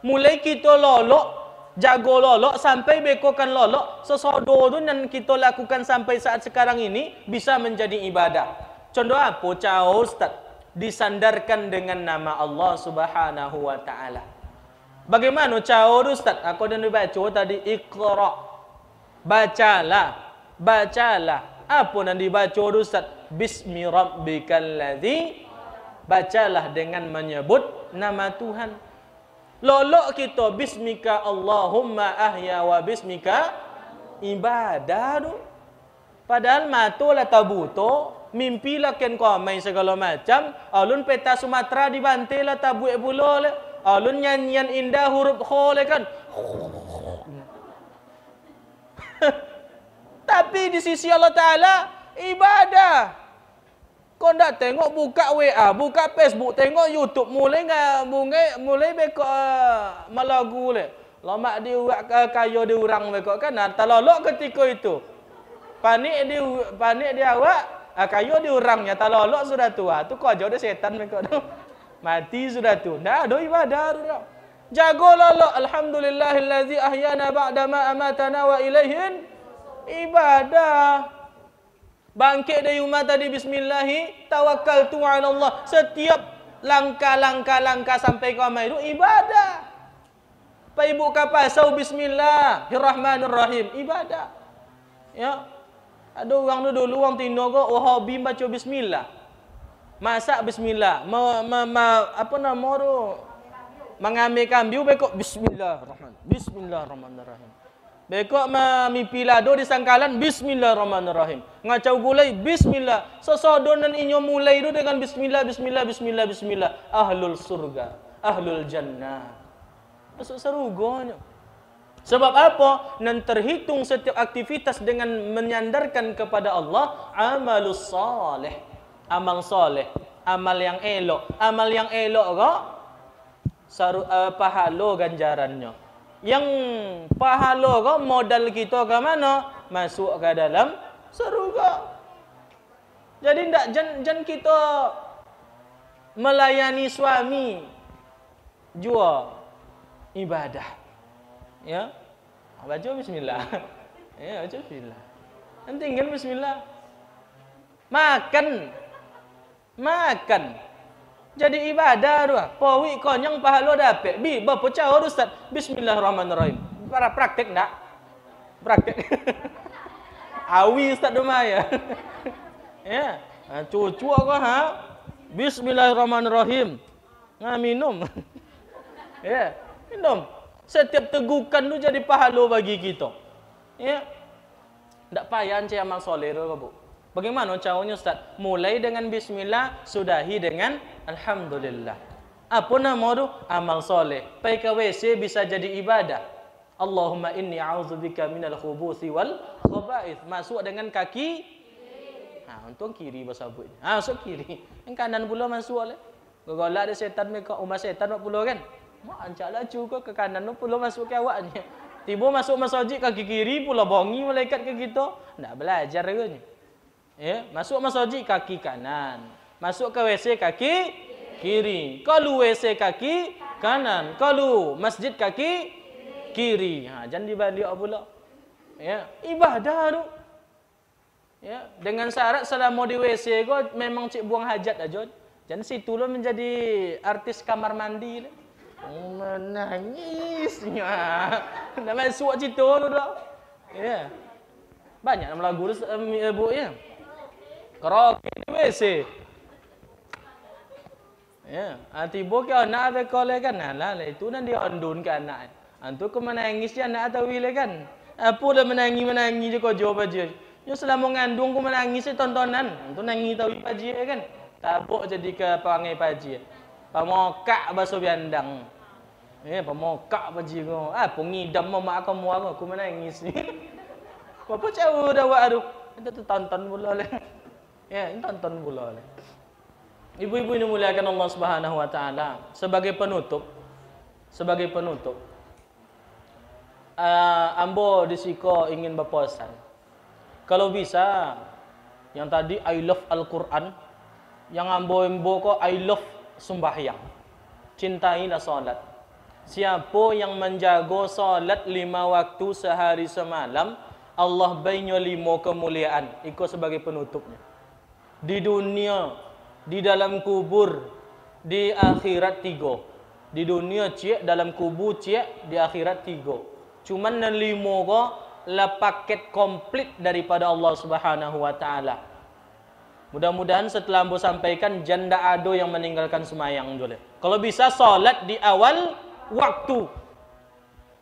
Mulai kita lolok, jago lolok sampai bekokan lolok, sesodo tu nan kita lakukan sampai saat sekarang ini bisa menjadi ibadah. Contoh apa? Cao Ustaz, disandarkan dengan nama Allah Subhanahu wa taala. Bagaimana cao Ustaz? Aku dah baca tadi Iqra. Bacalah. Apa yang dibaca Ustaz? Bismi rabbikal ladzi. Bacalah dengan menyebut nama Tuhan. Lolok kita bismika Allahumma ahya wa bismika ibadah tu. Padahal matolah tabuto, mimpilah ken komai segala macam, alun peta Sumatera dibantai lah tabuik pula le. Alun nyanyian indah huruf kho le kan. Tapi di sisi Allah Taala ibadah. Kau ndak tengok buka WA, buka Facebook, tengok YouTube mulai bekok malagu le. Lama dia kayo dia orang bekok kan. Talolok ketika itu. Panik dia awak, kayo dia orangnya talolok sudah tua. Tu kau jauh dia setan bekok tu. Mati sudah tu. Ndak ada ibadah tu. Jago lolok alhamdulillahillazi ahyana ba'da ma amatana wa ilaihin ibadah. Bangkit dari rumah tadi bismillahi tawakkaltu 'ala Allah. Setiap langkah sampai ke ramai itu ibadah. Pai buka pasau bismillahirrahmanirrahim ibadah. Ya. Ada orang dulu orang tino kok hobi baca bismillah. Masak bismillah. Apa nama tu? Mengambil kambing bekok bismillahirrahmanirrahim. Bekok mimpi lado di sangkalan bismillahirrahmanirrahim. Ngacau gulai bismillah. Sesodonan inyo mulai itu dengan bismillah. Ahlul surga, ahlul jannah. Masuk surganya. Sebab apa? Nan terhitung setiap aktivitas dengan menyandarkan kepada Allah amalus saleh. Amal soleh, amal yang elok. Amal yang elok kok pahala ganjarannya. Yang pahala kau modal kita ke mana? Masuk ke dalam surga. Jadi jangan kita melayani suami jua ibadah. Ya. Baca bismillah. Ya, baca bismillah. Nanti tinggal bismillah. Makan. Jadi ibadah tu. Pawi konyang pahala dapat. Berapa cara Ustaz? Bismillahirrahmanirrahim. Para praktek tak? Praktek. Awi Ustaz rumah ya. Ya. Cucu aku Bismillahirrahmanirrahim. Minum. Ya, minum. Setiap tegukan tu jadi pahala bagi kita. Ya. Tak payah cari amal soleh tu, Bu. Bagaimana caranya Ustaz? Mulai dengan bismillah, sudahi dengan alhamdulillah. Apa nama tu? Amal soleh. Pai ke WC bisa jadi ibadah. Allahumma inni a'udzubika minal khubuthi wal khaba'ith. Masuk dengan kaki. Untung kiri bahasa Arab. Masuk kiri. Yang kanan pula masuk oleh. Golak ada setan mereka umat setan pula kan. Mak ancaklah juga ke kanan tu pula masuk ke awaknya. Tiba masuk masjid kaki kiri pula bongi malaikat ke kita. Nak belajar ke ni. Ya, masuk masjid kaki kanan. Masuk ke WC kaki kiri. Kalau WC kaki kanan. Kalau masjid kaki kiri. Jangan dibalik pula. Ya, ibadah tu. Ya, dengan syarat selama di WC kau memang cik buang hajat aja. Jadi situ lo menjadi artis kamar mandi le. Menangisnya. Nama suak cerita tu dah. Ya. Banyak nama lagu ibu ya. Karaoke di WC. Ya, tiba ke anak ada kole kan. Lah itu nanti andun ke anak. Antu ke menangis ya anak tahu le kan. Apa dah menangis je kau jawab aja. Yo selama ngandung ku menangis tontonan. Antu nangis tahu paji kan. Tabuk jadi ke perangai paji. Pamokak bahasa biandang. Pamokak paji ko. Pengidam mak kamu aku menangis ni. Apa jauh dah buat aduh. Itu tonton pula le. Ya, tonton pula le. Ibu-ibu ini muliakan Allah Subhanahu wa taala. Sebagai penutup ambo disiko ingin berpesan. Kalau bisa yang tadi I love Al-Qur'an, yang ambo ko I love sembahyang. Cintailah salat. Siapa yang menjaga salat 5 waktu sehari semalam, Allah bainyo 5 kemuliaan. Iko sebagai penutupnya. Di dunia, di dalam kubur, di akhirat 3. Di dunia cik, dalam kubur cik, di akhirat 3. Cuman nan 5 ko la paket komplit daripada Allah Subhanahu wa taala. Mudah-mudahan setelah ambo sampaikan janda ado yang meninggalkan semayang dulu. Kalau bisa salat di awal waktu.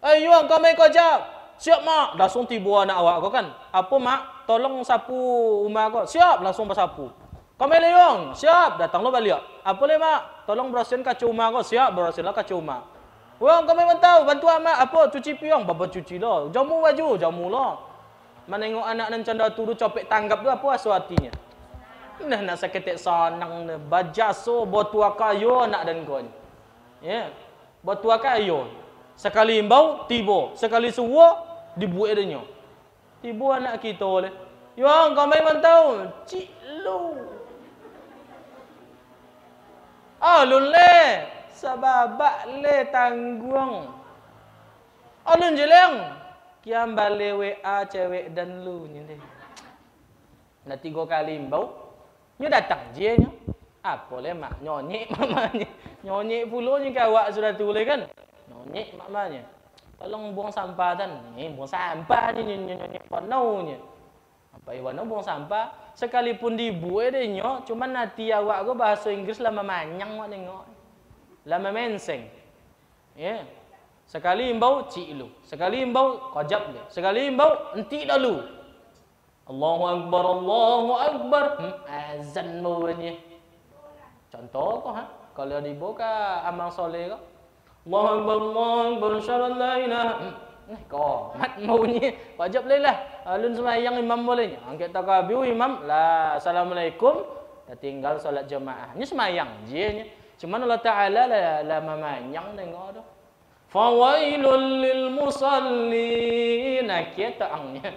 Ayo kau mai kerja. Siap mak, langsung tiba anak awak kau kan. Apa mak? Tolong sapu rumah kau. Siap, langsung bersapu. Kau mai leyong. Siap, datang lo balik. Apa le mak? Tolong bersihin kaca rumah kau. Siap, bersihinlah kaca rumah. Wong kau mai tahu bantu amak apa cuci piong, bapa cuci lo. Jamu baju, jamu lo. Menengok anak nan canda turu copek tanggap tu apa asuatinya? Nah nak saketek sanang ne bajaso botua kayo anak dan kau. Ya. Botua kayo. Sekali imbau tiba, sekali suwa dibuat denyo. Tiba anak kita oleh. Yang kau mai tahu, cik lu. Alun le, sababak le tangguang. Alun jeleng. Kiam bale WA cewek dan lu ni deh. Dah 3 kali imbau. Nyo datang je nyo. Apa le mak nyonyek mamanya. Nyonyek pulanya ke awak sudah tulis kan? Nyonyek mamanya. Tolong buang sampah dan. Ni buang sampah ni nyonyek panaunya. Apa iwan buang sampah? Sekalipun dibuat deh nyo, cuman nanti awak go bahasa Inggris lama manyang wak nengok. Lama menseng. Ya. Sekali imbau cik lu. Sekali imbau kajap le. Sekali imbau enti dulu. Allahu akbar, Allahu akbar. Azan maunya. Contoh kok ha? Kalau dibuka amal soleh kok. Allahu akbar, Allahu akbar, syada la ilaha. Kau mat maunya. Wajib le lah. Alun sembahyang imam bolehnya. Angkat takbir imam la assalamualaikum. Dah tinggal solat jemaah. Ni sembahyang je nya. Cuman Allah Taala la mamanyang tengok tu. Fawailul lil musallin. Kita angnya.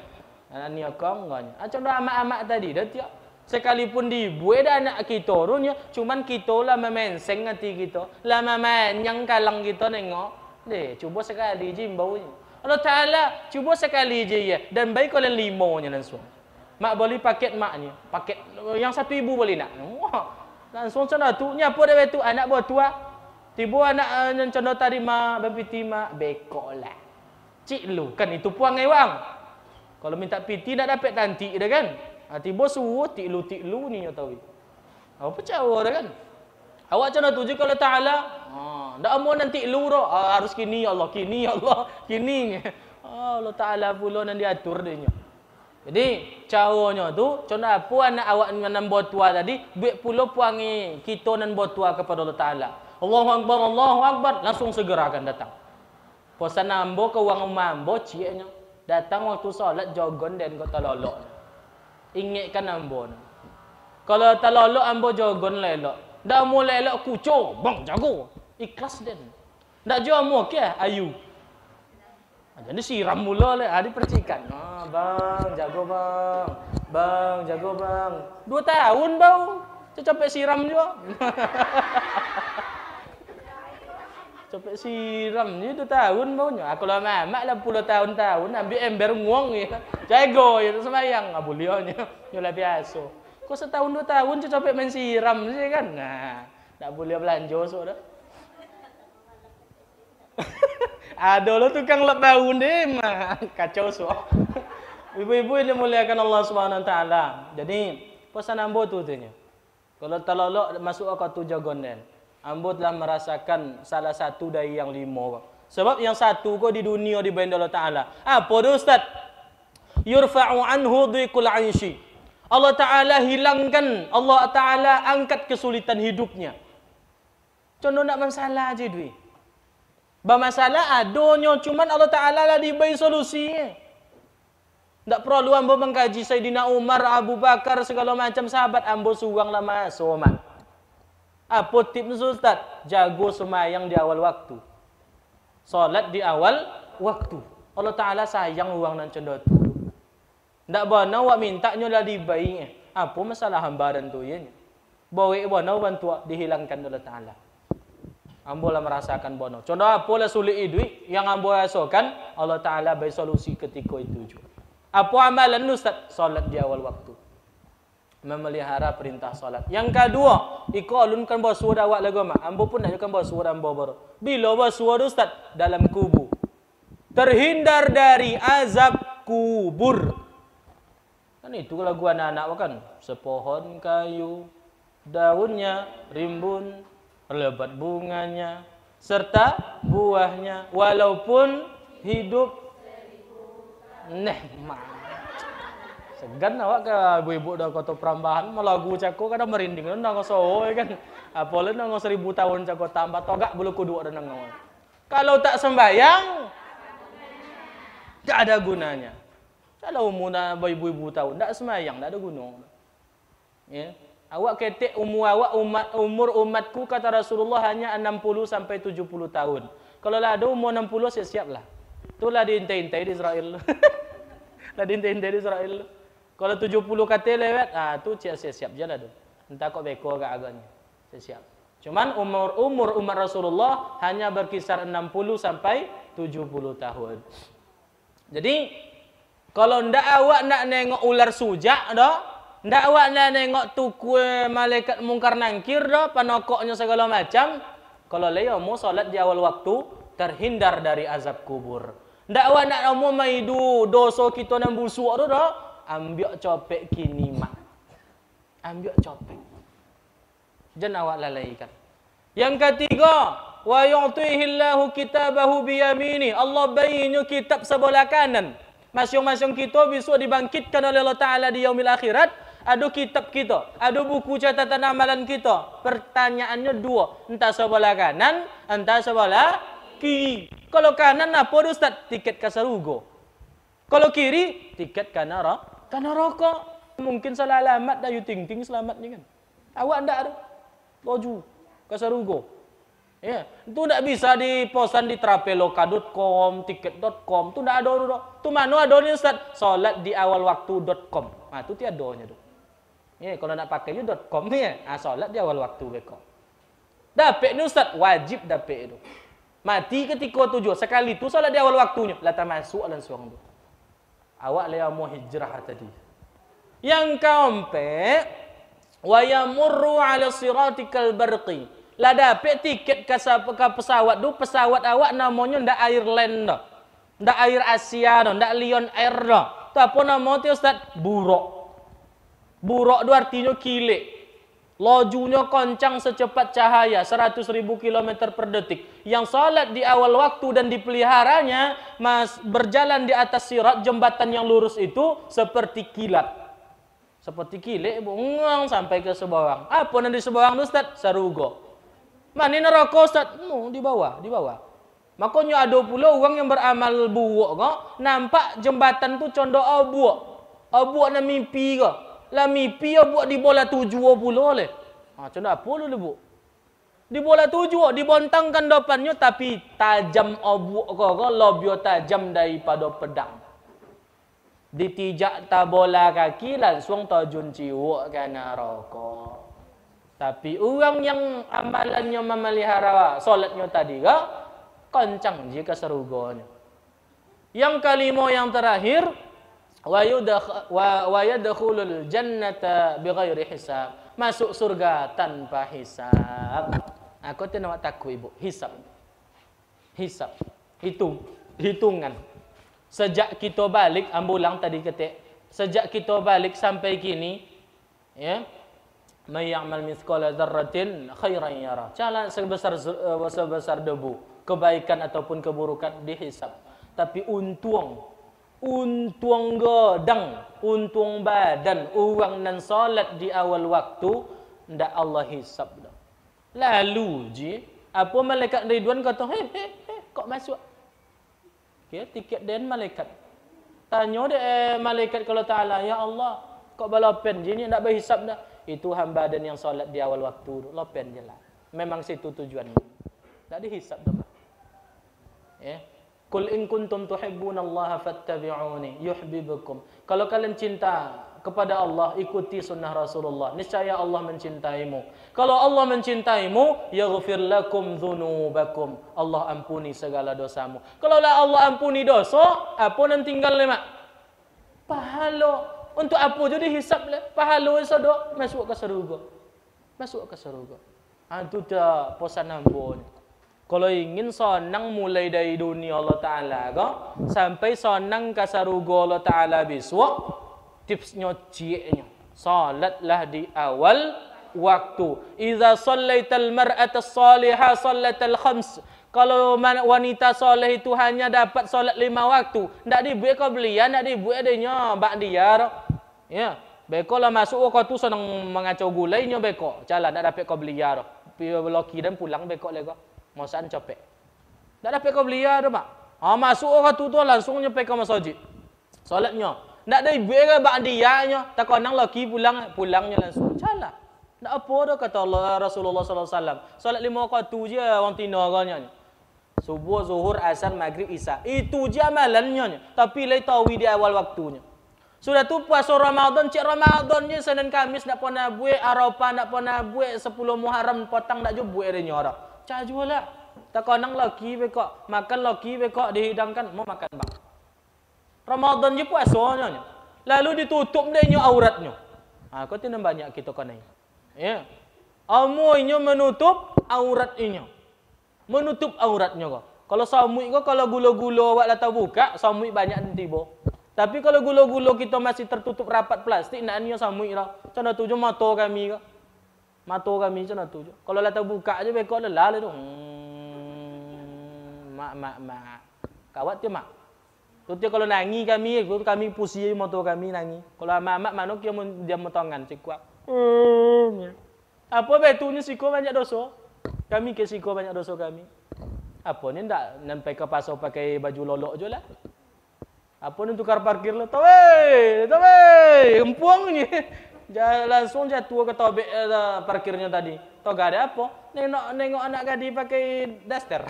Ni akam nganya. Macam dah amak-amak tadi dah tiap. Sekalipun dibuat dah anak kita runya, cuman kita lah memenseng hati kita. Lah memanyang kalang kita tengok. Deh, cuba sekali je imbaunya. Allah Taala cuba sekali je ya. Dan baik kalau 5-nya langsung. Mak boleh paket maknya. Paket yang 1 ibu boleh nak. Wah. Langsung cana tu. Ni apa dia tu? Anak buah tua. Tiba anak yang cana tadi mak bapiti mak bekok lah. Cik lu kan itu puang wang. Kalau minta piti nak dapat tanti dah kan. Tiba suruh tiklu ni you tahu. Apa cara dah kan? Awak cana tu je kalau Taala. Dak mau nanti lu harus kini ya Allah, kini ya Allah, kini. Allah Taala pula nan diatur dia. Jadi caranya tu cana apa anak awak nan buat tua tadi, buat pula puangi kita nan buat tua kepada Allah Taala. Allahu akbar, Allahu akbar, langsung segera akan datang. Puasa nambo ke wang mambo cieknya. Datang waktu solat jogon dan kau talolok. Ingatkan ambo. Kalau talolok ambo jogon lelok. Dah mau lelok kucur, bang jago. Ikhlas den. Dak jual mu ke ayu. Jadi siram mula le, dipercikan. Bang, jago bang. Bang, jago bang. 2 tahun bau. Capek siram juga. Capek siram ni 2 tahun baunya. Aku lah mamak lah 10 tahun ambil ember nguang ya. Jago ya sembahyang bolehnya. Yo lah biasa. Kau setahun 2 tahun je capek main siram sih kan. Nah, tak boleh belanja so dah. Ada lo tukang lep bau deh mah kacau so. Ibu-ibu yang dimuliakan Allah Subhanahu wa taala. Jadi pesan ambo tu tuhnya. Kalau terlolok masuk ke 7 gonden. Ambo telah merasakan salah satu dari yang 5. Sebab yang satu kau di dunia di bawah Allah Taala. Apa tu Ustaz? Yurfa'u anhu dhiqul 'aishi. Allah Taala hilangkan, Allah Taala angkat kesulitan hidupnya. Contoh nak masalah je duit. Bermasalah adonyo cuman Allah Taala lah diberi solusi. Tak perlu ambo mengkaji Sayyidina Umar, Abu Bakar segala macam sahabat, ambo suang lah masuk mat. Apa tips Ustaz? Jago semayang di awal waktu. Salat di awal waktu. Allah Taala sayang uang nan cendot. Ndak bana wak mintanya lah dibayi. Apa masalah hambaran tu ye? Bawa bana bantu dihilangkan Allah Taala. Ambo lah merasakan bono. Contoh apa lah sulit duit yang ambo rasakan, Allah Taala beri solusi ketika itu juga. Apa amalan Ustaz? Salat di awal waktu. Memelihara perintah salat. Yang kedua, iqalunkan basuh awak lagu mak. Ambo pun nak kan basuh ambo baru. Bila basuh Ustaz? Dalam kubur. Terhindar dari azab kubur. Kan itu lagu anak-anak kan. Sepohon kayu, daunnya rimbun, lebat bunganya, serta buahnya, walaupun hidup segan awak ke ibu-ibu dah kata perambahan malah lagu cako kadang merinding nang so kan apalagi nang 1000 tahun cako tambah togak bulu kudu ada nang kalau tak sembayang tak ada gunanya. Kalau umurna ibu-ibu tahun tak sembayang tak ada guna ya. Awak ketik umur umatku kata Rasulullah hanya 60 sampai 70 tahun. Kalau lah ada umur 60 siap-siaplah. Itulah diintai-intai di Israel. Lah diintai-intai di Israel. Kalau 70 kata lewat, tu siap-siap je lah tu. Entah kok beko agak agaknya. Siap. Cuman umur umat Rasulullah hanya berkisar 60 sampai 70 tahun. Jadi kalau ndak awak nak nengok ular sujak dah, ndak awak nak nengok tukue malaikat mungkar nangkir dah, panokoknya segala macam, kalau leo mau solat di awal waktu terhindar dari azab kubur. Ndak awak nak mau maidu dosa kita nang busuk tu dah, ambil copek kini mak. Ambil copek. Jangan awak lalaikan. Yang ketiga, wa yu'tihillahu kitabahu biyamini. Allah berinya kitab sebelah kanan. Masing-masing kita besok dibangkitkan oleh Allah Ta'ala di yaumil akhirat. Ada kitab kita. Ada buku catatan amalan kita. Pertanyaannya dua. Entah sebelah kanan, entah sebelah kiri. Kalau kanan apa tu Ustaz? Tiket ke surga. Kalau kiri, tiket ke neraka. Mungkin salah alamat dah you ting-ting selamatnya kan. Awak ndak ada. Loju ke surga. Ya, itu ndak bisa diposan di traveloka.com, tiket.com, tu ndak ada tu. Tu mana ada ni Ustaz? Salat di awal waktu.com. Tu tiadanya tu. Ya, kalau nak pakai you .com ni ya, salat di awal waktu beko. Dapat ni Ustaz, wajib dapat itu. Mati ketika tujuh, sekali tu salat di awal waktunya, lata masuk langsung tu. Awak le mau hijrah tadi. Yang keempat, wa yamurru 'ala siratikal barqi. Lah dapat tiket ke pesawat tu, pesawat awak namanya ndak Airline dah. Ndak Air Asia dah, ndak Lion Air dah. Tu apa nama tu Ustaz? Buruk. Buruk tu artinya kilik. Lajunya kencang secepat cahaya, 100.000 km per detik. Yang salat di awal waktu dan dipeliharanya, berjalan di atas sirat jembatan yang lurus itu seperti kilat. Seperti kilik, bungang sampai ke sebawang. Apa yang di sebawang tu Ustaz? Sarugo. Mana neraka Ustaz? Di bawah, di bawah. Makanya ada pula orang yang beramal buruk ke, nampak jembatan tu condok abuak. Abuak nak mimpi ke? Lah mimpi abuak di bola 70 oleh. Condok apa lu bu? Di bola 7, dibontangkan depannya tapi tajam abuak ke, lebih tajam daripada pedang. Ditijak ta bola kaki langsung tajun ciwak ke neraka. Tapi orang yang amalannya memelihara solatnya tadi ke, kencang jika seruganya. Yang kelima yang terakhir, wa yadkhulul jannata bighairi hisab. Masuk surga tanpa hisab. Aku tu nak takut ibu. Hisab. Hisab. Hitungan. Sejak kita balik, ambulang tadi ketik. Sejak kita balik sampai kini, ya. May ya'mal mithqala dzarratin khairan yara. Jalan sebesar debu, kebaikan ataupun keburukan dihisab. Tapi untung godang, untung badan orang nan solat di awal waktu ndak Allah hisab dah. Lalu je apa malaikat Ridwan kata, kok masuk? Okay, tiket dan malaikat. Tanya dia malaikat kalau Taala, ya Allah, kok balapen je ni ndak berhisab dah. Itu hamba dan yang solat di awal waktu, lopen je lah. Memang situ tujuannya. Tak dihisab dah. Ya. Qul in kuntum tuhibbunallaha fattabi'uni yuhibbukum. Kalau kalian cinta kepada Allah, ikuti sunnah Rasulullah. Niscaya Allah mencintaimu. Kalau Allah mencintaimu, yaghfir lakum dzunubakum. Allah ampuni segala dosamu. Kalau Allah ampuni dosa, apa yang tinggal lemak? Pahala. Untuk apa jadi hisab le? Pahala sedok masuk ke surga. Masuk ke surga. Itu dah posan ambon. Kalau ingin senang mulai dari dunia Allah Taala ko sampai senang ke surga Allah Taala besok, tipsnya cieknya. Salatlah di awal waktu. Idza shallaital mar'atus salihah sallatal khams. Kalau wanita soleh itu hanya dapat solat 5 waktu, ndak dibuat kau belian, ndak dibuat adanya bak dia. Ya, beko lah masuk kau tu senang mengacau gulainya beko. Jalan ndak dapat kau belian. Pi loki dan pulang beko lego. Mosan capek. Ndak dapat kau belian dah, Pak. Masuk kau tu langsung nyampe ke masjid. Solatnya ndak dibuat bak dia nya, tak konang loki pulangnya langsung. Jalan. Ndak apa dah kata Allah Rasulullah sallallahu alaihi wasallam. Solat 5 waktu je orang Tino agaknya. Subuh, zuhur, asar, maghrib, isya. Itu je amalannya. Tapi lai tawi di awal waktunya. Sudah tu puasa Ramadan, cik Ramadan je Senin Kamis nak pernah buat, Arafah nak pernah buat, 10 Muharram potang nak je buat dia nyara. Cak jualah. Tak konang laki bekok, makan laki bekok dihidangkan mau makan bang. Ramadan je puasanya. Lalu ditutup dia auratnya. Kau tidak banyak kita konai. Ya. Amuinya menutup auratnya. Menutup auratnya kau. Kalau samui kau kalau gula-gula awak latau buka, samui banyak tiba. Tapi kalau gula-gula kita masih tertutup rapat plastik, nak niyo samui lah. Cana tu je mata kami kau. Mata kami cana tu je. Kalau latau buka aja bekok lelah tu. Mak. Kawat je mak. Tu kalau nangi kami pusing mata kami nangi. Kalau mak mana dia motongan cikuak. Apa betunya siko banyak dosa? Kami ke siko banyak dosa kami. Apa ni ndak sampai ke pasar pakai baju lolok je lah. Apa ni tukar parkir lah. Tawai, empuang ni. Langsung jatuh ke tobek parkirnya tadi. Tahu gak ada apa? Nengok anak gadis pakai daster.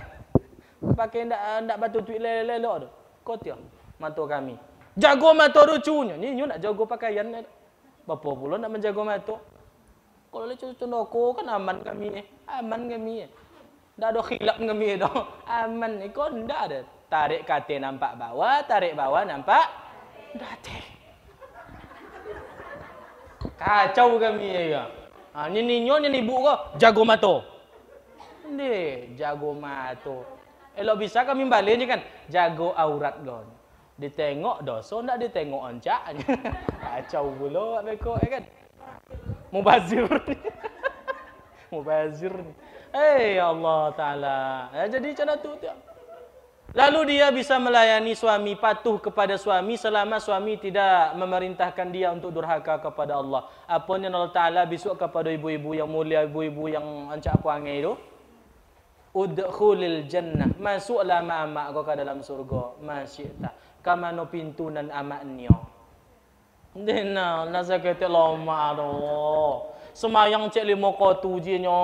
Pakai ndak batu tuik lelok tu. Kotia mata kami. Jago mata lucunya. Ni nak jago pakaian. Bapa pula nak menjaga mata. Kalau leceh condoko kan aman kami. Aman kami. Tak ada khilaf kami dah. Aman ni kau ndak ada. Tarik katil nampak bawah, tarik bawah nampak datik. Kacau kami ya. Ni ibu kau jago mata. Ni jago mata. Elok bisa kami balik ni kan. Jago aurat kau. Ditengok dosa ndak ditengok oncak. Kacau pula mereka kan. Mubazir ni. Mubazir ni. Allah Ta'ala. Jadi macam tu. Lalu dia bisa melayani suami, patuh kepada suami selama suami tidak memerintahkan dia untuk durhaka kepada Allah. Apa yang Allah Ta'ala besok kepada ibu-ibu yang mulia, ibu-ibu yang ancak puangai itu. Udkhulil jannah. Masuklah mak-mak kau ke dalam surga. Masyikta. Kamano pintunan amaknya. Dina, nasa kata lama doh. Semayang cik 5 kotu je nyo.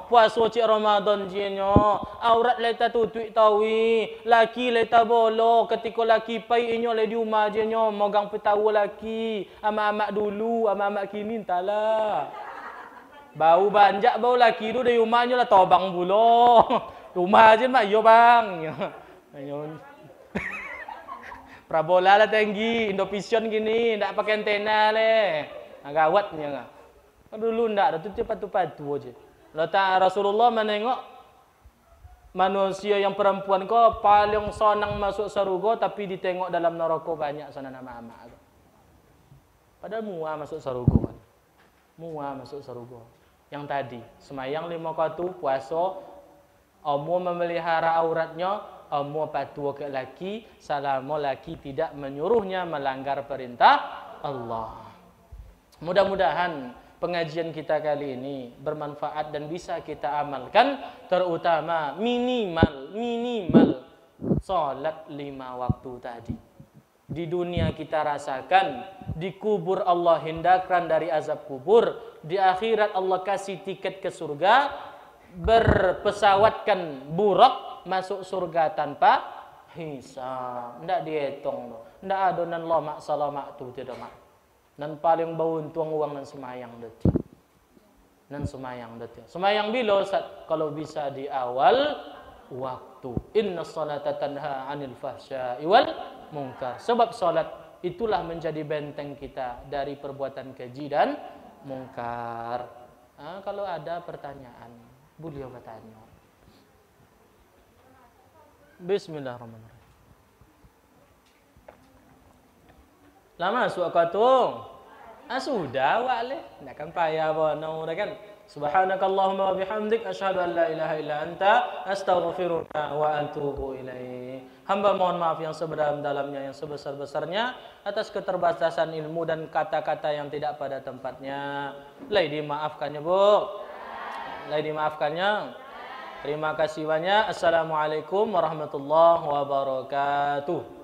Puasa cik Ramadan je nyo. Aurat leta tutup tawi. Laki leta bolo. Ketika laki pai inyo le di rumah je nyo. Mogang petawa laki. Amak-amak dulu, amak-amak kini entahlah. Bau banjak bau laki tu dari rumahnya lah tobang pula. Rumah je mak yo bang. Parabola lah tinggi, Indovision gini, ndak pakai antena le. Gawatnya enggak. Dulu ndak, ada tu patu-patu aja. Lalu Rasulullah menengok manusia yang perempuan kok paling senang masuk surga tapi ditengok dalam neraka banyak sana nama-nama. Padahal muah masuk surga. Muah masuk surga. Yang tadi, semayang 5 waktu, puasa, Omo memelihara auratnya, Omo patuh ke laki, selama laki tidak menyuruhnya melanggar perintah Allah. Mudah-mudahan pengajian kita kali ini bermanfaat dan bisa kita amalkan, terutama minimal salat 5 waktu tadi. Di dunia kita rasakan, di kubur Allah hindarkan dari azab kubur, di akhirat Allah kasih tiket ke surga, berpesawatkan buruk masuk surga tanpa hisab. Ndak dihitung, ndak ada nan lomak salamak tu tidak mak. Nan paling bau untung uang nan semayang detik. Nan semayang detik. Semayang bila kalau bisa di awal waktu. Inna salata tanha 'anil fahsya'i wal munkar. Sebab salat itulah menjadi benteng kita dari perbuatan keji dan mungkar. Kalau ada pertanyaan, beliau bertanya. Bismillahirrahmanirrahim. Lama masuk akatung. Sudah wale. Ndak kan payah bono kan. Subhanakallahumma wa bihamdik asyhadu an la ilaha illa anta astaghfiruka wa atubu ilaik. Hamba mohon maaf yang sedalam-dalamnya, yang sebesar-besarnya atas keterbatasan ilmu dan kata-kata yang tidak pada tempatnya. Lai dimaafkannya, Bu. Lai dimaafkannya. Terima kasih banyak. Assalamualaikum warahmatullahi wabarakatuh.